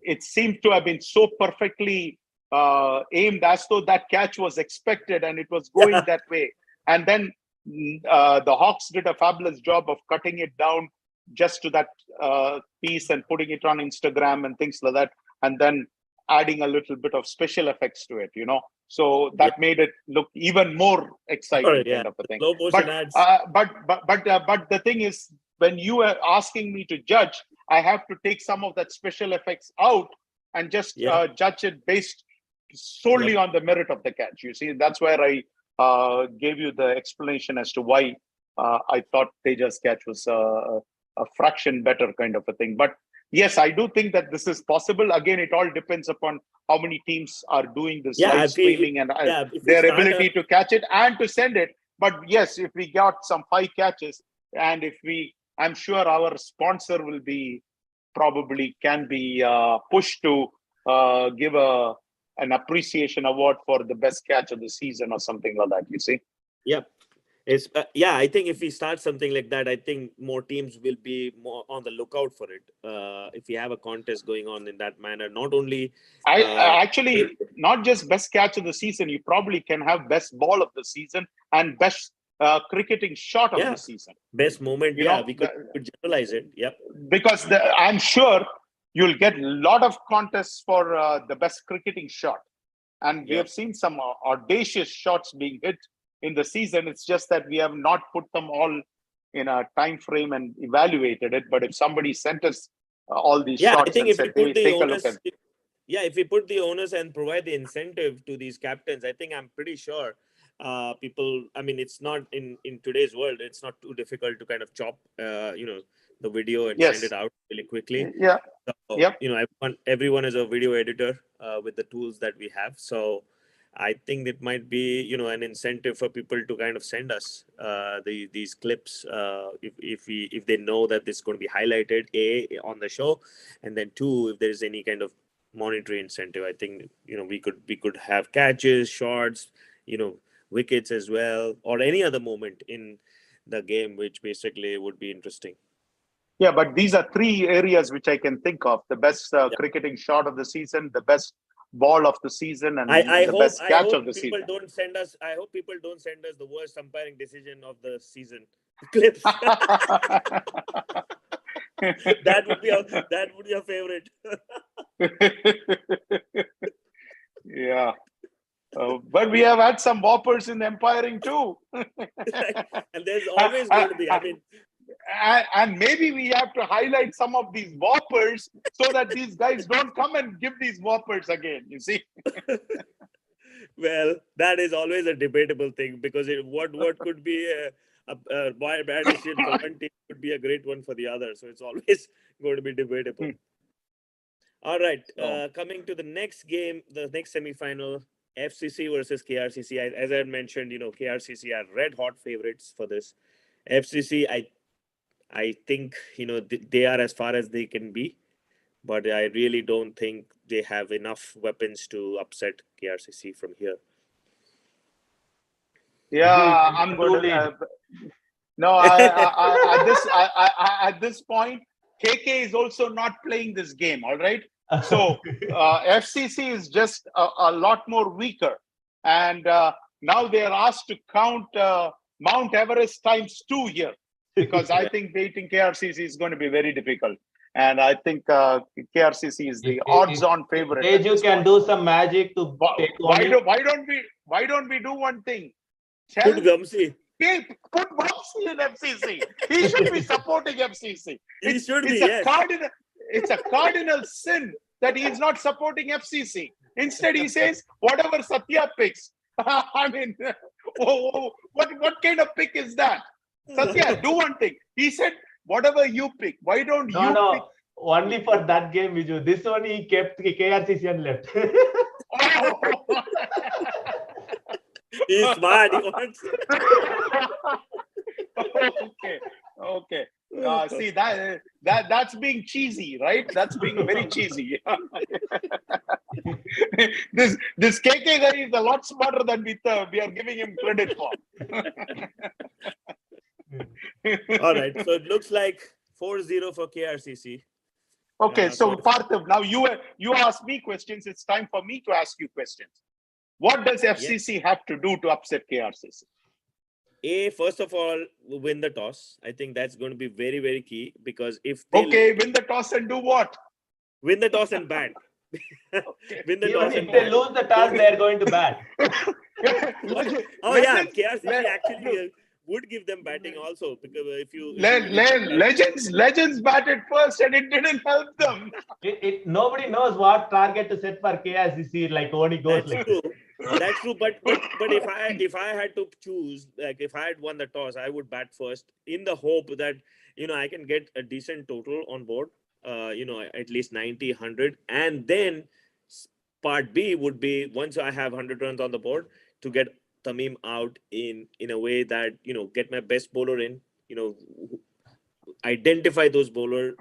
it seemed to have been so perfectly aimed, as though that catch was expected and it was going that way. And then the Hawks did a fabulous job of cutting it down just to that piece and putting it on Instagram and things like that, and then adding a little bit of special effects to it, so that made it look even more exciting, kind of a thing. But the thing is, when you are asking me to judge, I have to take some of that special effects out and just judge it based solely on the merit of the catch. You see, that's where I gave you the explanation as to why I thought Teja's catch was a fraction better, kind of a thing. But yes, I do think that this is possible. Again, it all depends upon how many teams are doing this live streaming and their ability to catch it and to send it. But yes, if we got some 5 catches, and I'm sure our sponsor will be can be pushed to give an appreciation award for the best catch of the season or something like that, you see. Yep. I think if we start something like that, I think more teams will be more on the lookout for it. If we have a contest going on in that manner, not only actually not just best catch of the season, you probably can have best ball of the season and best cricketing shot of the season. Best moment, we could generalize it. Yep. Because I'm sure you'll get a lot of contests for the best cricketing shot, and we have seen some audacious shots being hit in the season. It's just that we have not put them all in a time frame and evaluated it. But if somebody sent us all these shots, I think and said, hey, take a look at it. If we put the onus and provide the incentive to these captains, I think I'm pretty sure people, I mean, it's not in today's world, it's not too difficult to kind of chop the video and send it out really quickly. Everyone is a video editor with the tools that we have. So I think it might be, an incentive for people to kind of send us these clips if they know that this is going to be highlighted on the show, and then 2, if there is any kind of monetary incentive. I think we could have catches, shots, wickets as well, or any other moment in the game which basically would be interesting. Yeah, but these are 3 areas which I can think of: the best cricketing shot of the season, the best ball of the season, and the best catch of the season. I hope people don't send us the worst umpiring decision of the season clips. That would be a favorite. Yeah. But we have had some whoppers in umpiring too. And there's always going to be. I mean, And maybe we have to highlight some of these whoppers so that these guys don't come and give these whoppers again, you see. Well, that is always a debatable thing because what could be a bad decision for one team could be a great one for the other. So it's always going to be debatable. All right, coming to the next game, the next semi-final, FCC versus KRCC. As I had mentioned, KRCC are red hot favorites for this. FCC, I think they are as far as they can be, but I really don't think they have enough weapons to upset KRCC from here. Yeah, I'm going to. No, at this point, KK is also not playing this game. All right. So FCC is just a lot more weaker, and now they are asked to count Mount Everest ×2 here, because I think beating KRCC is going to be very difficult, and I think KRCC is the odds-on favorite. You can do some magic to take why don't we do one thing? Put Vamsi. Put Vamsi in FCC. He should be supporting FCC. It's a cardinal sin that he is not supporting FCC. Instead, he says whatever Satya picks. I mean, what kind of pick is that? Satya, do one thing. He said whatever you pick. Why don't you pick? Only for that game, Viju. This one he kept KRCC and left. He's smart. He wants. Okay. See that's being cheesy, right? That's being very cheesy. This KK guy is a lot smarter than we are giving him credit for. All right. So it looks like 4-0 for KRCC. Okay. So Parthiv, now you ask me questions. It's time for me to ask you questions. What does FCC have to do to upset KRCC? First of all, win the toss. I think that's going to be very, very key, because if they win the toss and do what? Win the toss and bat. Win the toss and if they lose the toss, they're going to bat. KRCC actually would give them batting also, because if you legends batted first and it didn't help them. Nobody knows what target to set for KRCC. Like only goes that's like true. That's true. But if I had to choose, like if I had won the toss, I would bat first in the hope that I can get a decent total on board. At least 90, 100, and then part B would be, once I have 100 runs on the board, to get Tamim out in a way that get my best bowler in, identify those bowlers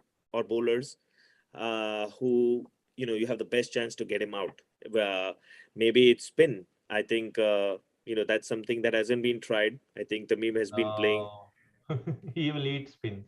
who you have the best chance to get him out. Maybe it's spin. I think that's something that hasn't been tried. I think Tamim has been playing. He will eat spin.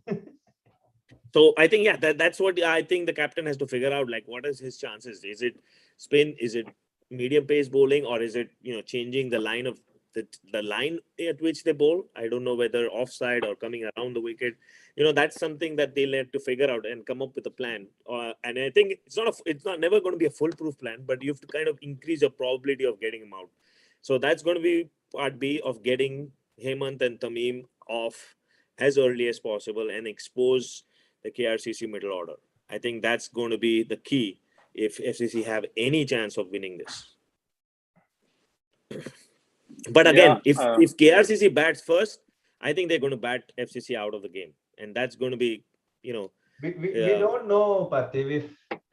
So I think that's what I think the captain has to figure out. Like, what is his chances? Is it spin? Is it medium pace bowling, or is it changing the line of the line at which they bowl? I don't know whether offside or coming around the wicket. That's something that they'll have to figure out and come up with a plan. And I think it's not never going to be a foolproof plan, but you have to kind of increase your probability of getting him out. So that's going to be part B of getting Hemant and Tamim off as early as possible and expose the KRCC middle order. I think that's going to be the key if FCC have any chance of winning this. But again, if KRCC bats first, I think they're going to bat FCC out of the game, and that's going to be, We don't know, Parthiv, if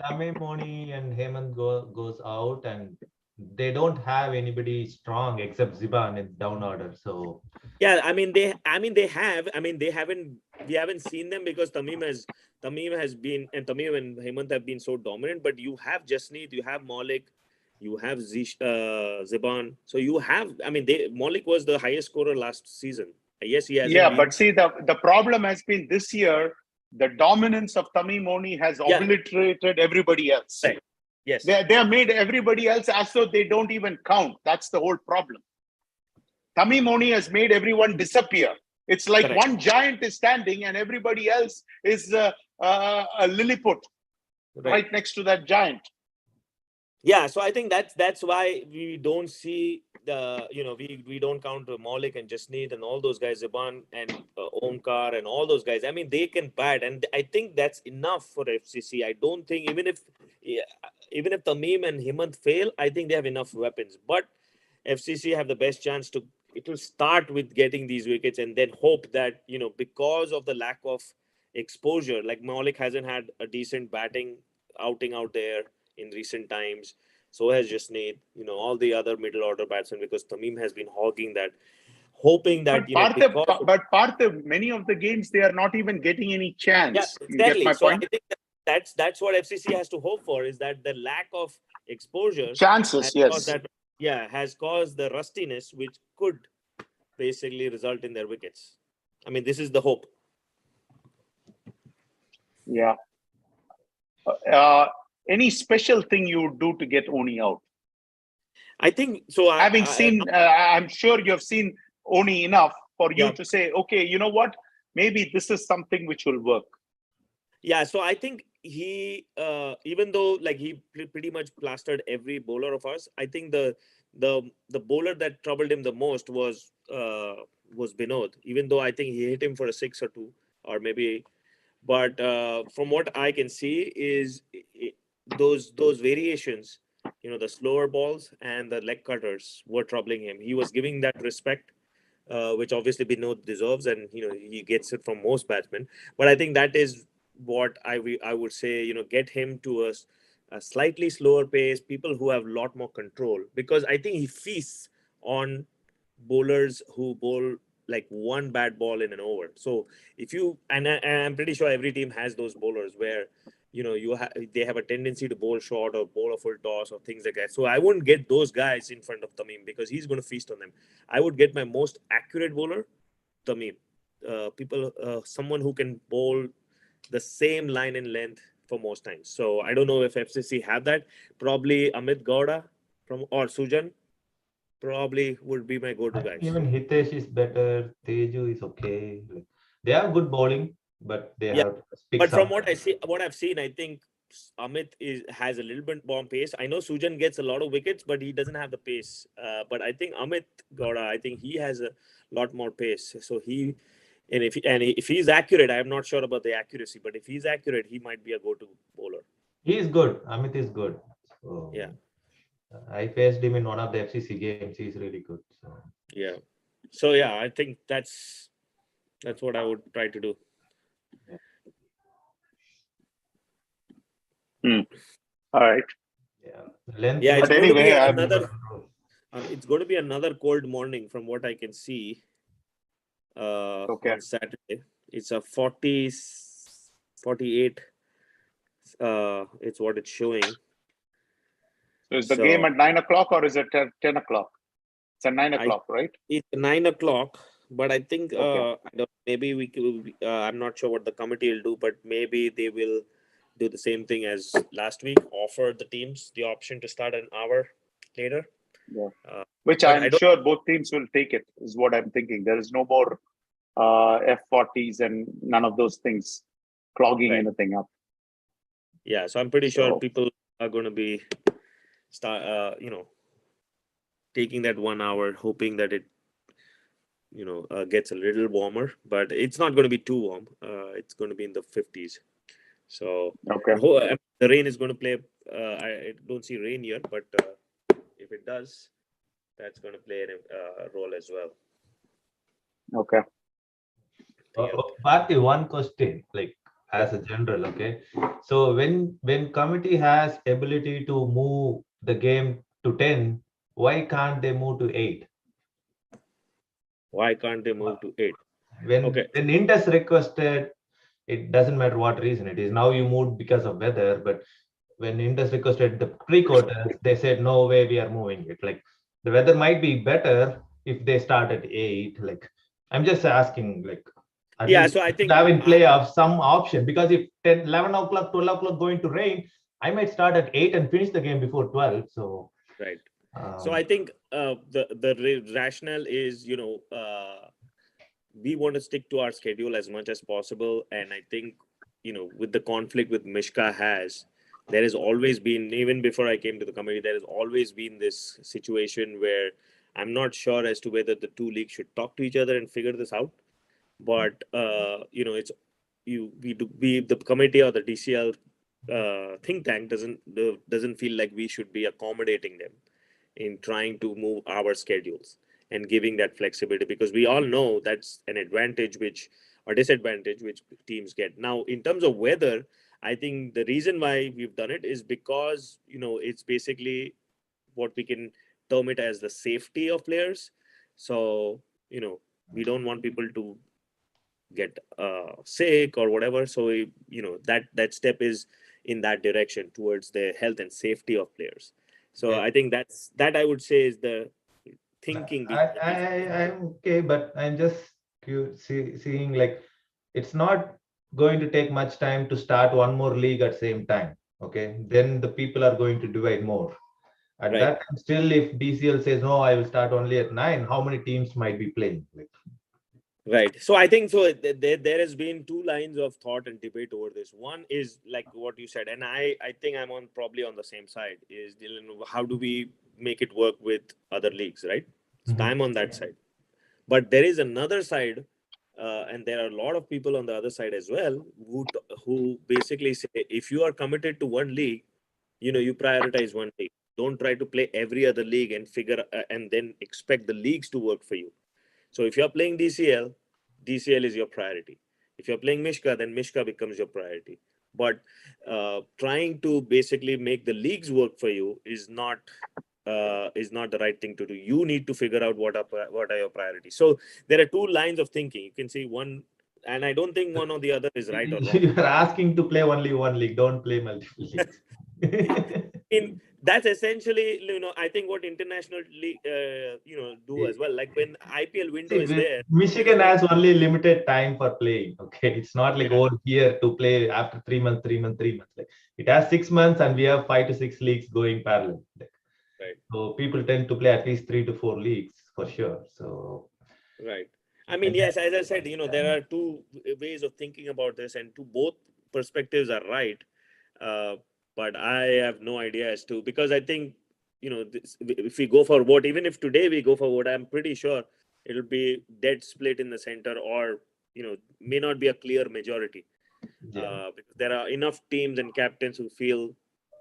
Tamim, Moni and Hemant goes out, and they don't have anybody strong except Ziban in down order. So we haven't seen them because Tamim has been, and Tamim and Hemant have been so dominant. But you have Jasneet, you have Maulik, you have Ziban. So you have, Maulik was the highest scorer last season. Yes, he has. Yeah, but see, the problem has been this year, the dominance of Tamim Moni has obliterated everybody else. Right. Yes. They have made everybody else as though they don't even count. That's the whole problem. Tamim Moni has made everyone disappear. It's like one giant is standing and everybody else is a Lilliput right next to that giant. Yeah, so I think that's why we don't see we don't count Maulik and Jasneet and all those guys, Zaban and Omkar and all those guys. I mean, they can bat, and I think that's enough for FCC. I don't think yeah, even if Tamim and Hemant fail, I think they have enough weapons. But FCC have the best chance to. It will start with getting these wickets and then hope that because of the lack of exposure, like Maulik hasn't had a decent batting outing out there in recent times. So has Jasneet, all the other middle order batsmen, because Tamim has been hogging that, hoping that Parthiv, many of the games they are not even getting any yeah, chance. You get exactly. my So I point? think that's what FCC has to hope for, is that the lack of exposure Chances, has caused yes. that has caused the rustiness, which could basically result in their wickets. I mean, this is the hope. Yeah. Any special thing you would do to get Oni out? I think so. I'm sure you have seen Oni enough for you to say, okay, you know what? Maybe this is something which will work. Yeah, so I think he, even though like he pretty much plastered every bowler of ours, I think the bowler that troubled him the most was Binod. Even though I think he hit him for a 6 or 2, or maybe, but from what I can see is those variations, the slower balls and the leg cutters were troubling him. He was giving that respect, which obviously Binod deserves, and he gets it from most batsmen. But I think that is what I would say. Get him to a slightly slower pace, people who have a lot more control, because I think he feasts on bowlers who bowl like one bad ball in an over. So if you and I'm pretty sure every team has those bowlers where they have a tendency to bowl short or bowl a full toss or things like that. So I wouldn't get those guys in front of Tamim, because he's going to feast on them. I would get my most accurate bowler, Tamim. Someone who can bowl the same line and length for most times. So I don't know if FCC have that. Probably Amit Gowda or Sujan probably would be my go-to guys. Even Hitesh is better. Teju is okay. Like, they have good bowling, but they have to pick But from some. what I've seen, I think Amit has a little bit more pace. I know Sujan gets a lot of wickets, but he doesn't have the pace. But I think Amit Gowda, I think he has a lot more pace. So if he's accurate, I'm not sure about the accuracy, but if he's accurate, he might be a go-to bowler. He is good. Amit is good. So, yeah. I faced him in one of the FCC games. He's really good. So. Yeah. So yeah, I think that's what I would try to do. All right. Yeah. It's going to be it's going to be another cold morning from what I can see. On Saturday, it's a 48. It's what it's showing. So is the game at 9 o'clock or is it at 10 o'clock? It's at 9 o'clock, right? It's 9 o'clock, but I think maybe we could, I'm not sure what the committee will do, but maybe they will do the same thing as last week, offer the teams the option to start an hour later. Yeah. Which I'm sure both teams will take it, is what I'm thinking. There is no more F40s and none of those things clogging anything up. Yeah, so I'm pretty sure people are going to be taking that 1 hour, hoping that it gets a little warmer, but it's not going to be too warm. It's going to be in the 50s. So the rain is going to play. I don't see rain here, but if it does, that's going to play a role as well. Okay. Bharti, one question, like as a general, okay. So when committee has ability to move the game to 10, why can't they move to 8? Why can't they move to 8? When Indus requested, it doesn't matter what reason it is. Now you moved because of weather, but when Indus requested the pre-quarters, they said no way we are moving it. Like the weather might be better if they start at 8. Like I'm just asking, like so I think have in playoffs some option, because if 10, 11 o'clock, 12 o'clock going to rain, I might start at 8 and finish the game before 12. So right. So I think the rationale is we want to stick to our schedule as much as possible, and I think with the conflict with Mishka has, there has always been, even before I came to the committee, there has always been this situation where I'm not sure as to whether the two leagues should talk to each other and figure this out. But it's the committee or the DCL think tank doesn't feel like we should be accommodating them in trying to move our schedules and giving that flexibility, because we all know that's an advantage or disadvantage which teams get. Now, in terms of weather, I think the reason why we've done it is because it's basically what we can term it as the safety of players. So we don't want people to get sick or whatever. So that step is in that direction towards the health and safety of players. So I think that I would say is the thinking behind it. I'm okay, but I'm just seeing like it's not going to take much time to start one more league at same time. Okay, then the people are going to divide more. At that time, still, if DCL says no, I will start only at 9, how many teams might be playing? Right. So I think so. There has been two lines of thought and debate over this. One is like what you said, and I think I'm probably on the same side. Is how do we make it work with other leagues, right? So I'm on that side, but there is another side, and there are a lot of people on the other side as well who basically say if you are committed to one league, you prioritize one league. Don't try to play every other league and figure and then expect the leagues to work for you. So if you're playing DCL, DCL is your priority. If you're playing Mishka, then Mishka becomes your priority. But trying to basically make the leagues work for you is not the right thing to do. You need to figure out what are your priorities. So there are two lines of thinking. You can see one, and I don't think one or the other is right or wrong. You're asking to play only one league. Don't play multiple leagues. That's essentially, I think what international league, do as well. Like when IPL window is there, Michigan has only limited time for playing. Okay, it's not like over here to play after 3 months, 3 months, 3 months. Like it has 6 months, and we have 5 to 6 leagues going parallel. Right. So people tend to play at least 3 to 4 leagues for sure. So right. I mean, yes, as I said, there are two ways of thinking about this, and both perspectives are right. But I have no idea as to, because I think, if we go for vote, even if today we go for vote, I'm pretty sure it'll be dead split in the center, or, may not be a clear majority. Because there are enough teams and captains who feel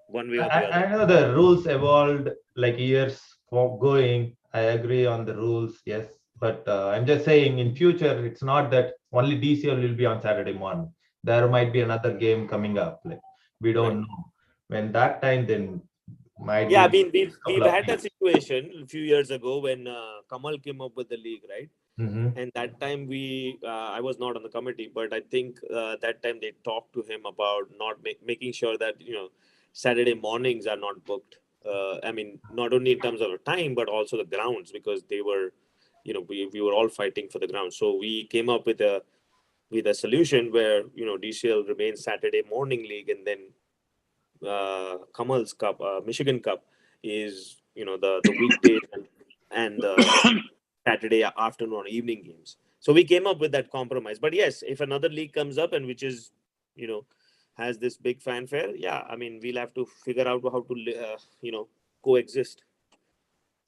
one way or the other. I know the rules evolved like years going. I agree on the rules, yes. But I'm just saying in future, it's not that only DCL will be on Saturday morning. There might be another game coming up. Like we don't know. When that time, then might be. I mean, we've had that situation a few years ago when Kamal came up with the league, right? And that time I was not on the committee, but I think that time they talked to him about not making sure that Saturday mornings are not booked. I mean, not only in terms of the time, but also the grounds, because they were, we were all fighting for the ground. So we came up with a solution where DCL remains Saturday morning league, and then Kamal's Cup, Michigan Cup, is the weekdays and the Saturday afternoon or evening games. So we came up with that compromise. But yes, if another league comes up and which is has this big fanfare, I mean, we'll have to figure out how to coexist.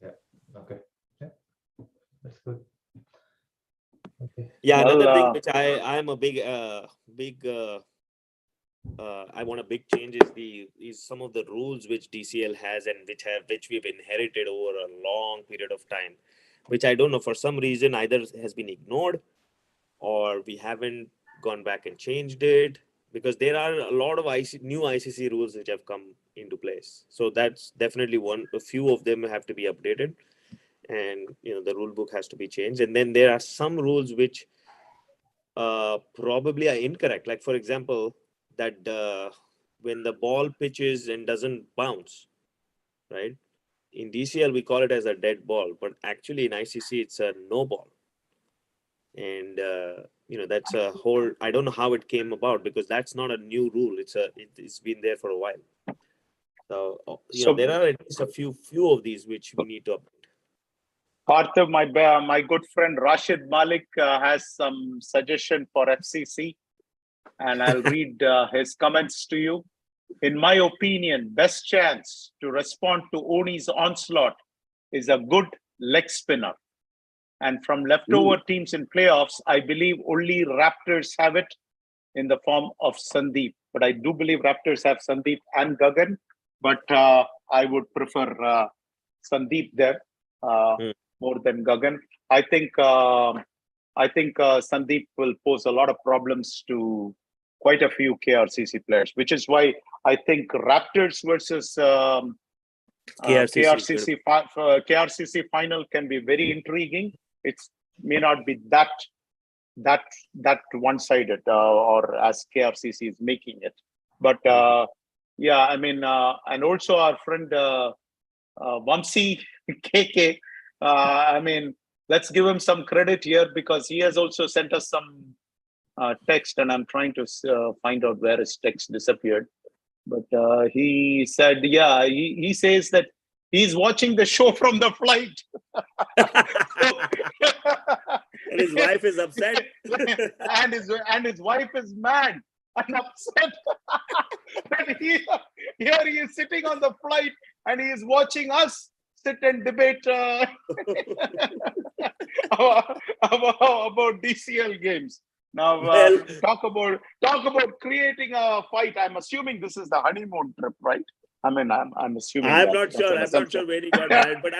Yeah. Okay. Yeah. That's good. Okay. Yeah. Another thing which I am a big I want a big change is some of the rules which DCL has and which we've inherited over a long period of time, which I don't know, for some reason either has been ignored or we haven't gone back and changed it, because there are a lot of new ICC rules which have come into place. So that's definitely a few of them have to be updated, and the rule book has to be changed. And then there are some rules which probably are incorrect. Like, for example, that when the ball pitches and doesn't bounce, right? In DCL, we call it as a dead ball, but actually in ICC, it's a no ball. And, that's a whole, I don't know how it came about, because that's not a new rule. It's been there for a while. So, there are at least a few of these which we need to update. Parthav, my good friend Rashid Malik has some suggestion for FCC, and I'll read his comments to you. in my opinion, best chance to respond to Oni's onslaught is a good leg spinner. And from leftover teams in playoffs, I believe only Raptors have it in the form of Sandeep. But I do believe Raptors have Sandeep and Gagan. But I would prefer Sandeep there more than Gagan. I think Sandeep will pose a lot of problems to quite a few KRCC players, which is why I think Raptors versus KRCC final can be very intriguing. It may not be that one-sided or as KRCC is making it. But yeah, I mean, and also our friend Vamsi KK, I mean, let's give him some credit here because he has also sent us some text, and I'm trying to find out where his text disappeared. But he said, yeah, he says that he's watching the show from the flight. And his wife is upset. and his wife is mad and upset. And here he is sitting on the flight and he is watching us sit and debate about DCL games. Now, talk about creating a fight. I'm assuming this is the honeymoon trip, right? I mean, I'm assuming. I'm not sure. I'm not sure when he got married, but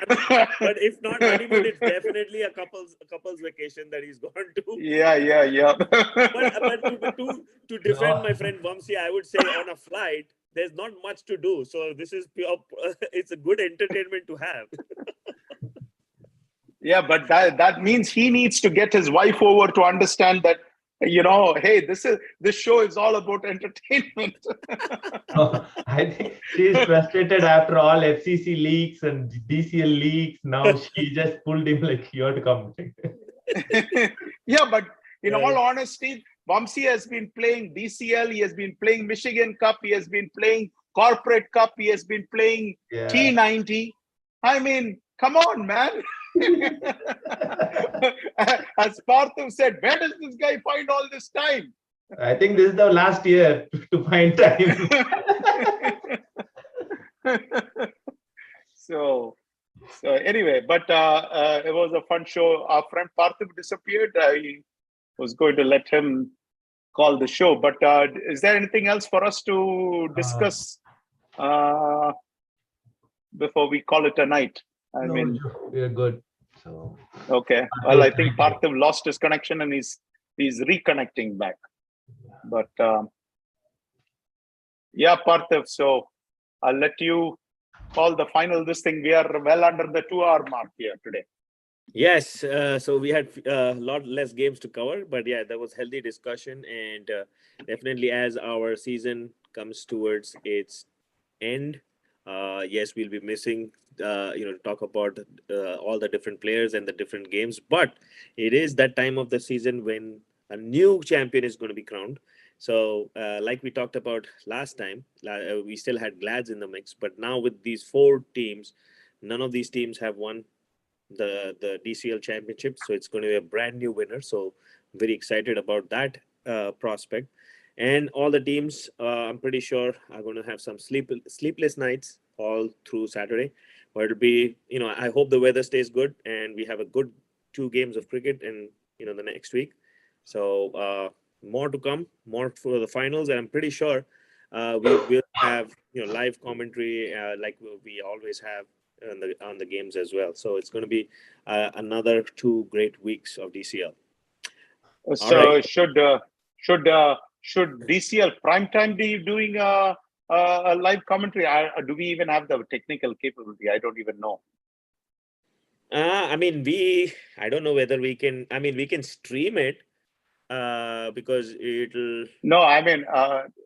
if not honeymoon, it's definitely a couple's vacation that he's gone to. Yeah. But to defend my friend Vamsi, I would say on a flight, there's not much to do. So this is pure. It's a good entertainment to have. Yeah, but that means he needs to get his wife over to understand that, you know, hey, this show is all about entertainment. I think she's frustrated after all FCC leaks and DCL leaks. Now she just pulled him like, you have to come. Yeah, but in all honesty, Vamsi has been playing DCL, he has been playing Michigan Cup, he has been playing Corporate Cup, he has been playing T90. I mean, come on, man. As Parthu said, where does this guy find all this time? I think this is the last year to find time. So anyway, but it was a fun show. Our friend Parthu disappeared. I was going to let him call the show, but is there anything else for us to discuss before we call it a night? I mean, we're good. So okay. Well, I think Parthiv lost his connection and he's reconnecting back. But yeah, Parthiv. So I'll let you call the final. This thing, we are well under the 2-hour mark here today. Yes. So we had a lot less games to cover, but yeah, there was healthy discussion, and definitely as our season comes towards its end, yes, we'll be missing to talk about all the different players and the different games, but it is that time of the season when a new champion is going to be crowned. So like we talked about last time, we still had Glads in the mix, but now with these 4 teams, none of these teams have won the DCL championship, so it's going to be a brand new winner. So very excited about that prospect. And all the teams, I'm pretty sure, are going to have some sleepless nights all through Saturday. But it'll be, I hope the weather stays good and we have a good 2 games of cricket in, the next week. So more to come, more for the finals. And I'm pretty sure we will have, live commentary like we always have on the games as well. So it's going to be another 2 great weeks of DCL. So right. Should DCL PrimeTime be doing a live commentary? Do we even have the technical capability? I don't even know. I don't know whether we can. We can stream it because it'll. No,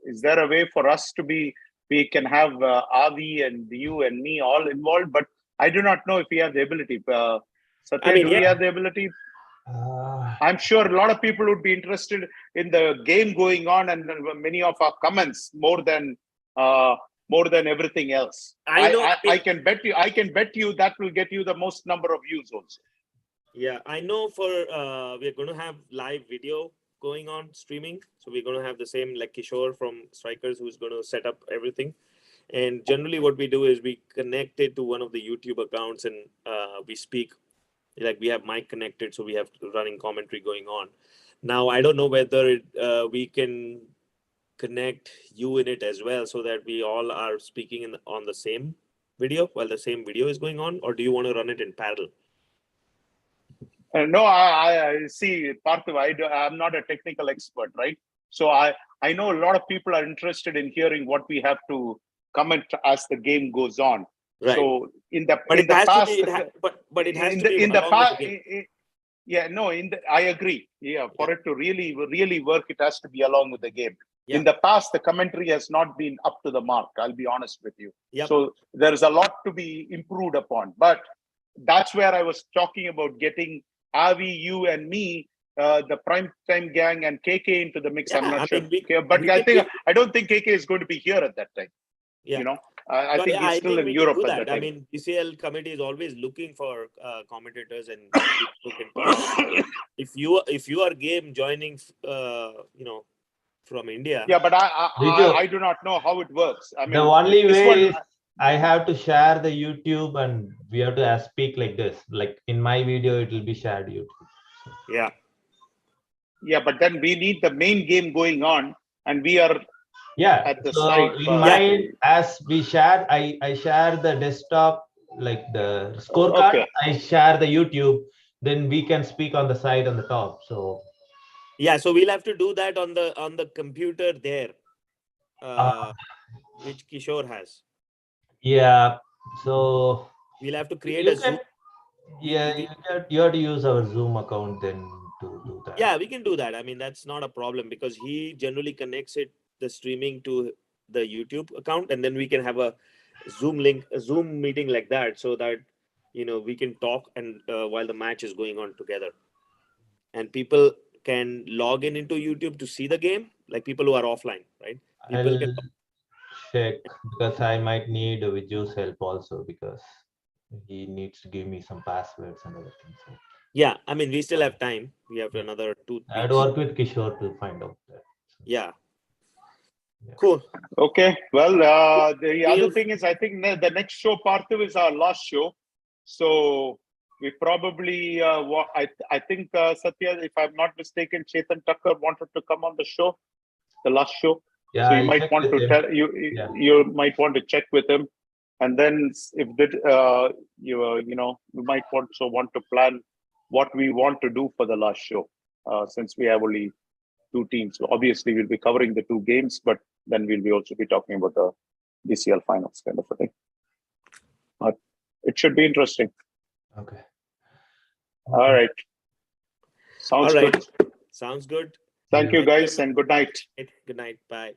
is there a way for us to be? We can have Avi and you and me all involved, but I do not know if we have the ability. Satya, do we have the ability? I'm sure a lot of people would be interested in the game going on and many of our comments more than everything else. I can bet you that will get you the most number of views also. Yeah, I know we're going to have live video going on streaming. So we're going to have the same like Kishore from Strikers who's going to set up everything. And generally what we do is we connect it to one of the YouTube accounts and we speak, like we have mic connected. So we have running commentary going on. Now, I don't know whether we can connect you in it as well so that we all are speaking on the same video while the same video is going on, or do you want to run it in parallel? No, I see, Parthiv, I'm not a technical expert, right? So I know a lot of people are interested in hearing what we have to comment as the game goes on. Right. So in the but in it the has past, to be, but it has in to be the along past. with the game. Yeah, no, I agree. Yeah, for it to really work, it has to be along with the game. Yeah. In the past, the commentary has not been up to the mark. I'll be honest with you. Yep. So there is a lot to be improved upon. But that's where I was talking about getting Avi, you, and me, the Primetime gang, and KK into the mix. Yeah, I'm not sure. but I don't think KK is going to be here at that time. Yeah. You know, I think he's still in we Europe can do at that. that time. I mean, DCL committee is always looking for commentators and people who can talk. If you are game joining, from India. Yeah, but I do not know how it works. I mean, the only way is I have to share the YouTube and we have to speak like this. Like in my video, it will be shared YouTube. Yeah. Yeah, but then we need the main game going on, and we are at the side. In mine, as we share, I share the desktop, like the scorecard. Okay. I share the YouTube. Then we can speak on the side on the top. So yeah, so we'll have to do that on the computer there, which Kishore has. Yeah, so we'll have to create a Zoom. Yeah, you have to use our Zoom account then to do that. Yeah, we can do that. I mean, that's not a problem because he generally connects the streaming to the YouTube account, and then we can have a Zoom meeting like that, so that we can talk and while the match is going on together, and people can log into YouTube to see the game, like people who are offline, right? I'll check because I might need Viju's help also because he needs to give me some passwords and everything. So. Yeah, I mean, we still have time. We have another 2 weeks. I'd work with Kishore to find out that. So. Yeah. Cool. Okay. Well, the other thing is, I think the next show, Parthiv, is our last show. So we probably, I think, Satya, if I'm not mistaken, Chetan Tucker wanted to come on the show, the last show. Yeah, so you might want to tell you might want to check with him, and then if we might want to plan what we want to do for the last show, since we have only 2 teams. So obviously, we'll be covering the 2 games, but then we'll also be talking about the DCL finals kind of a thing. But it should be interesting. Okay. All right. Sounds good. Sounds good. Thank you, guys, and good night. Good night. Bye.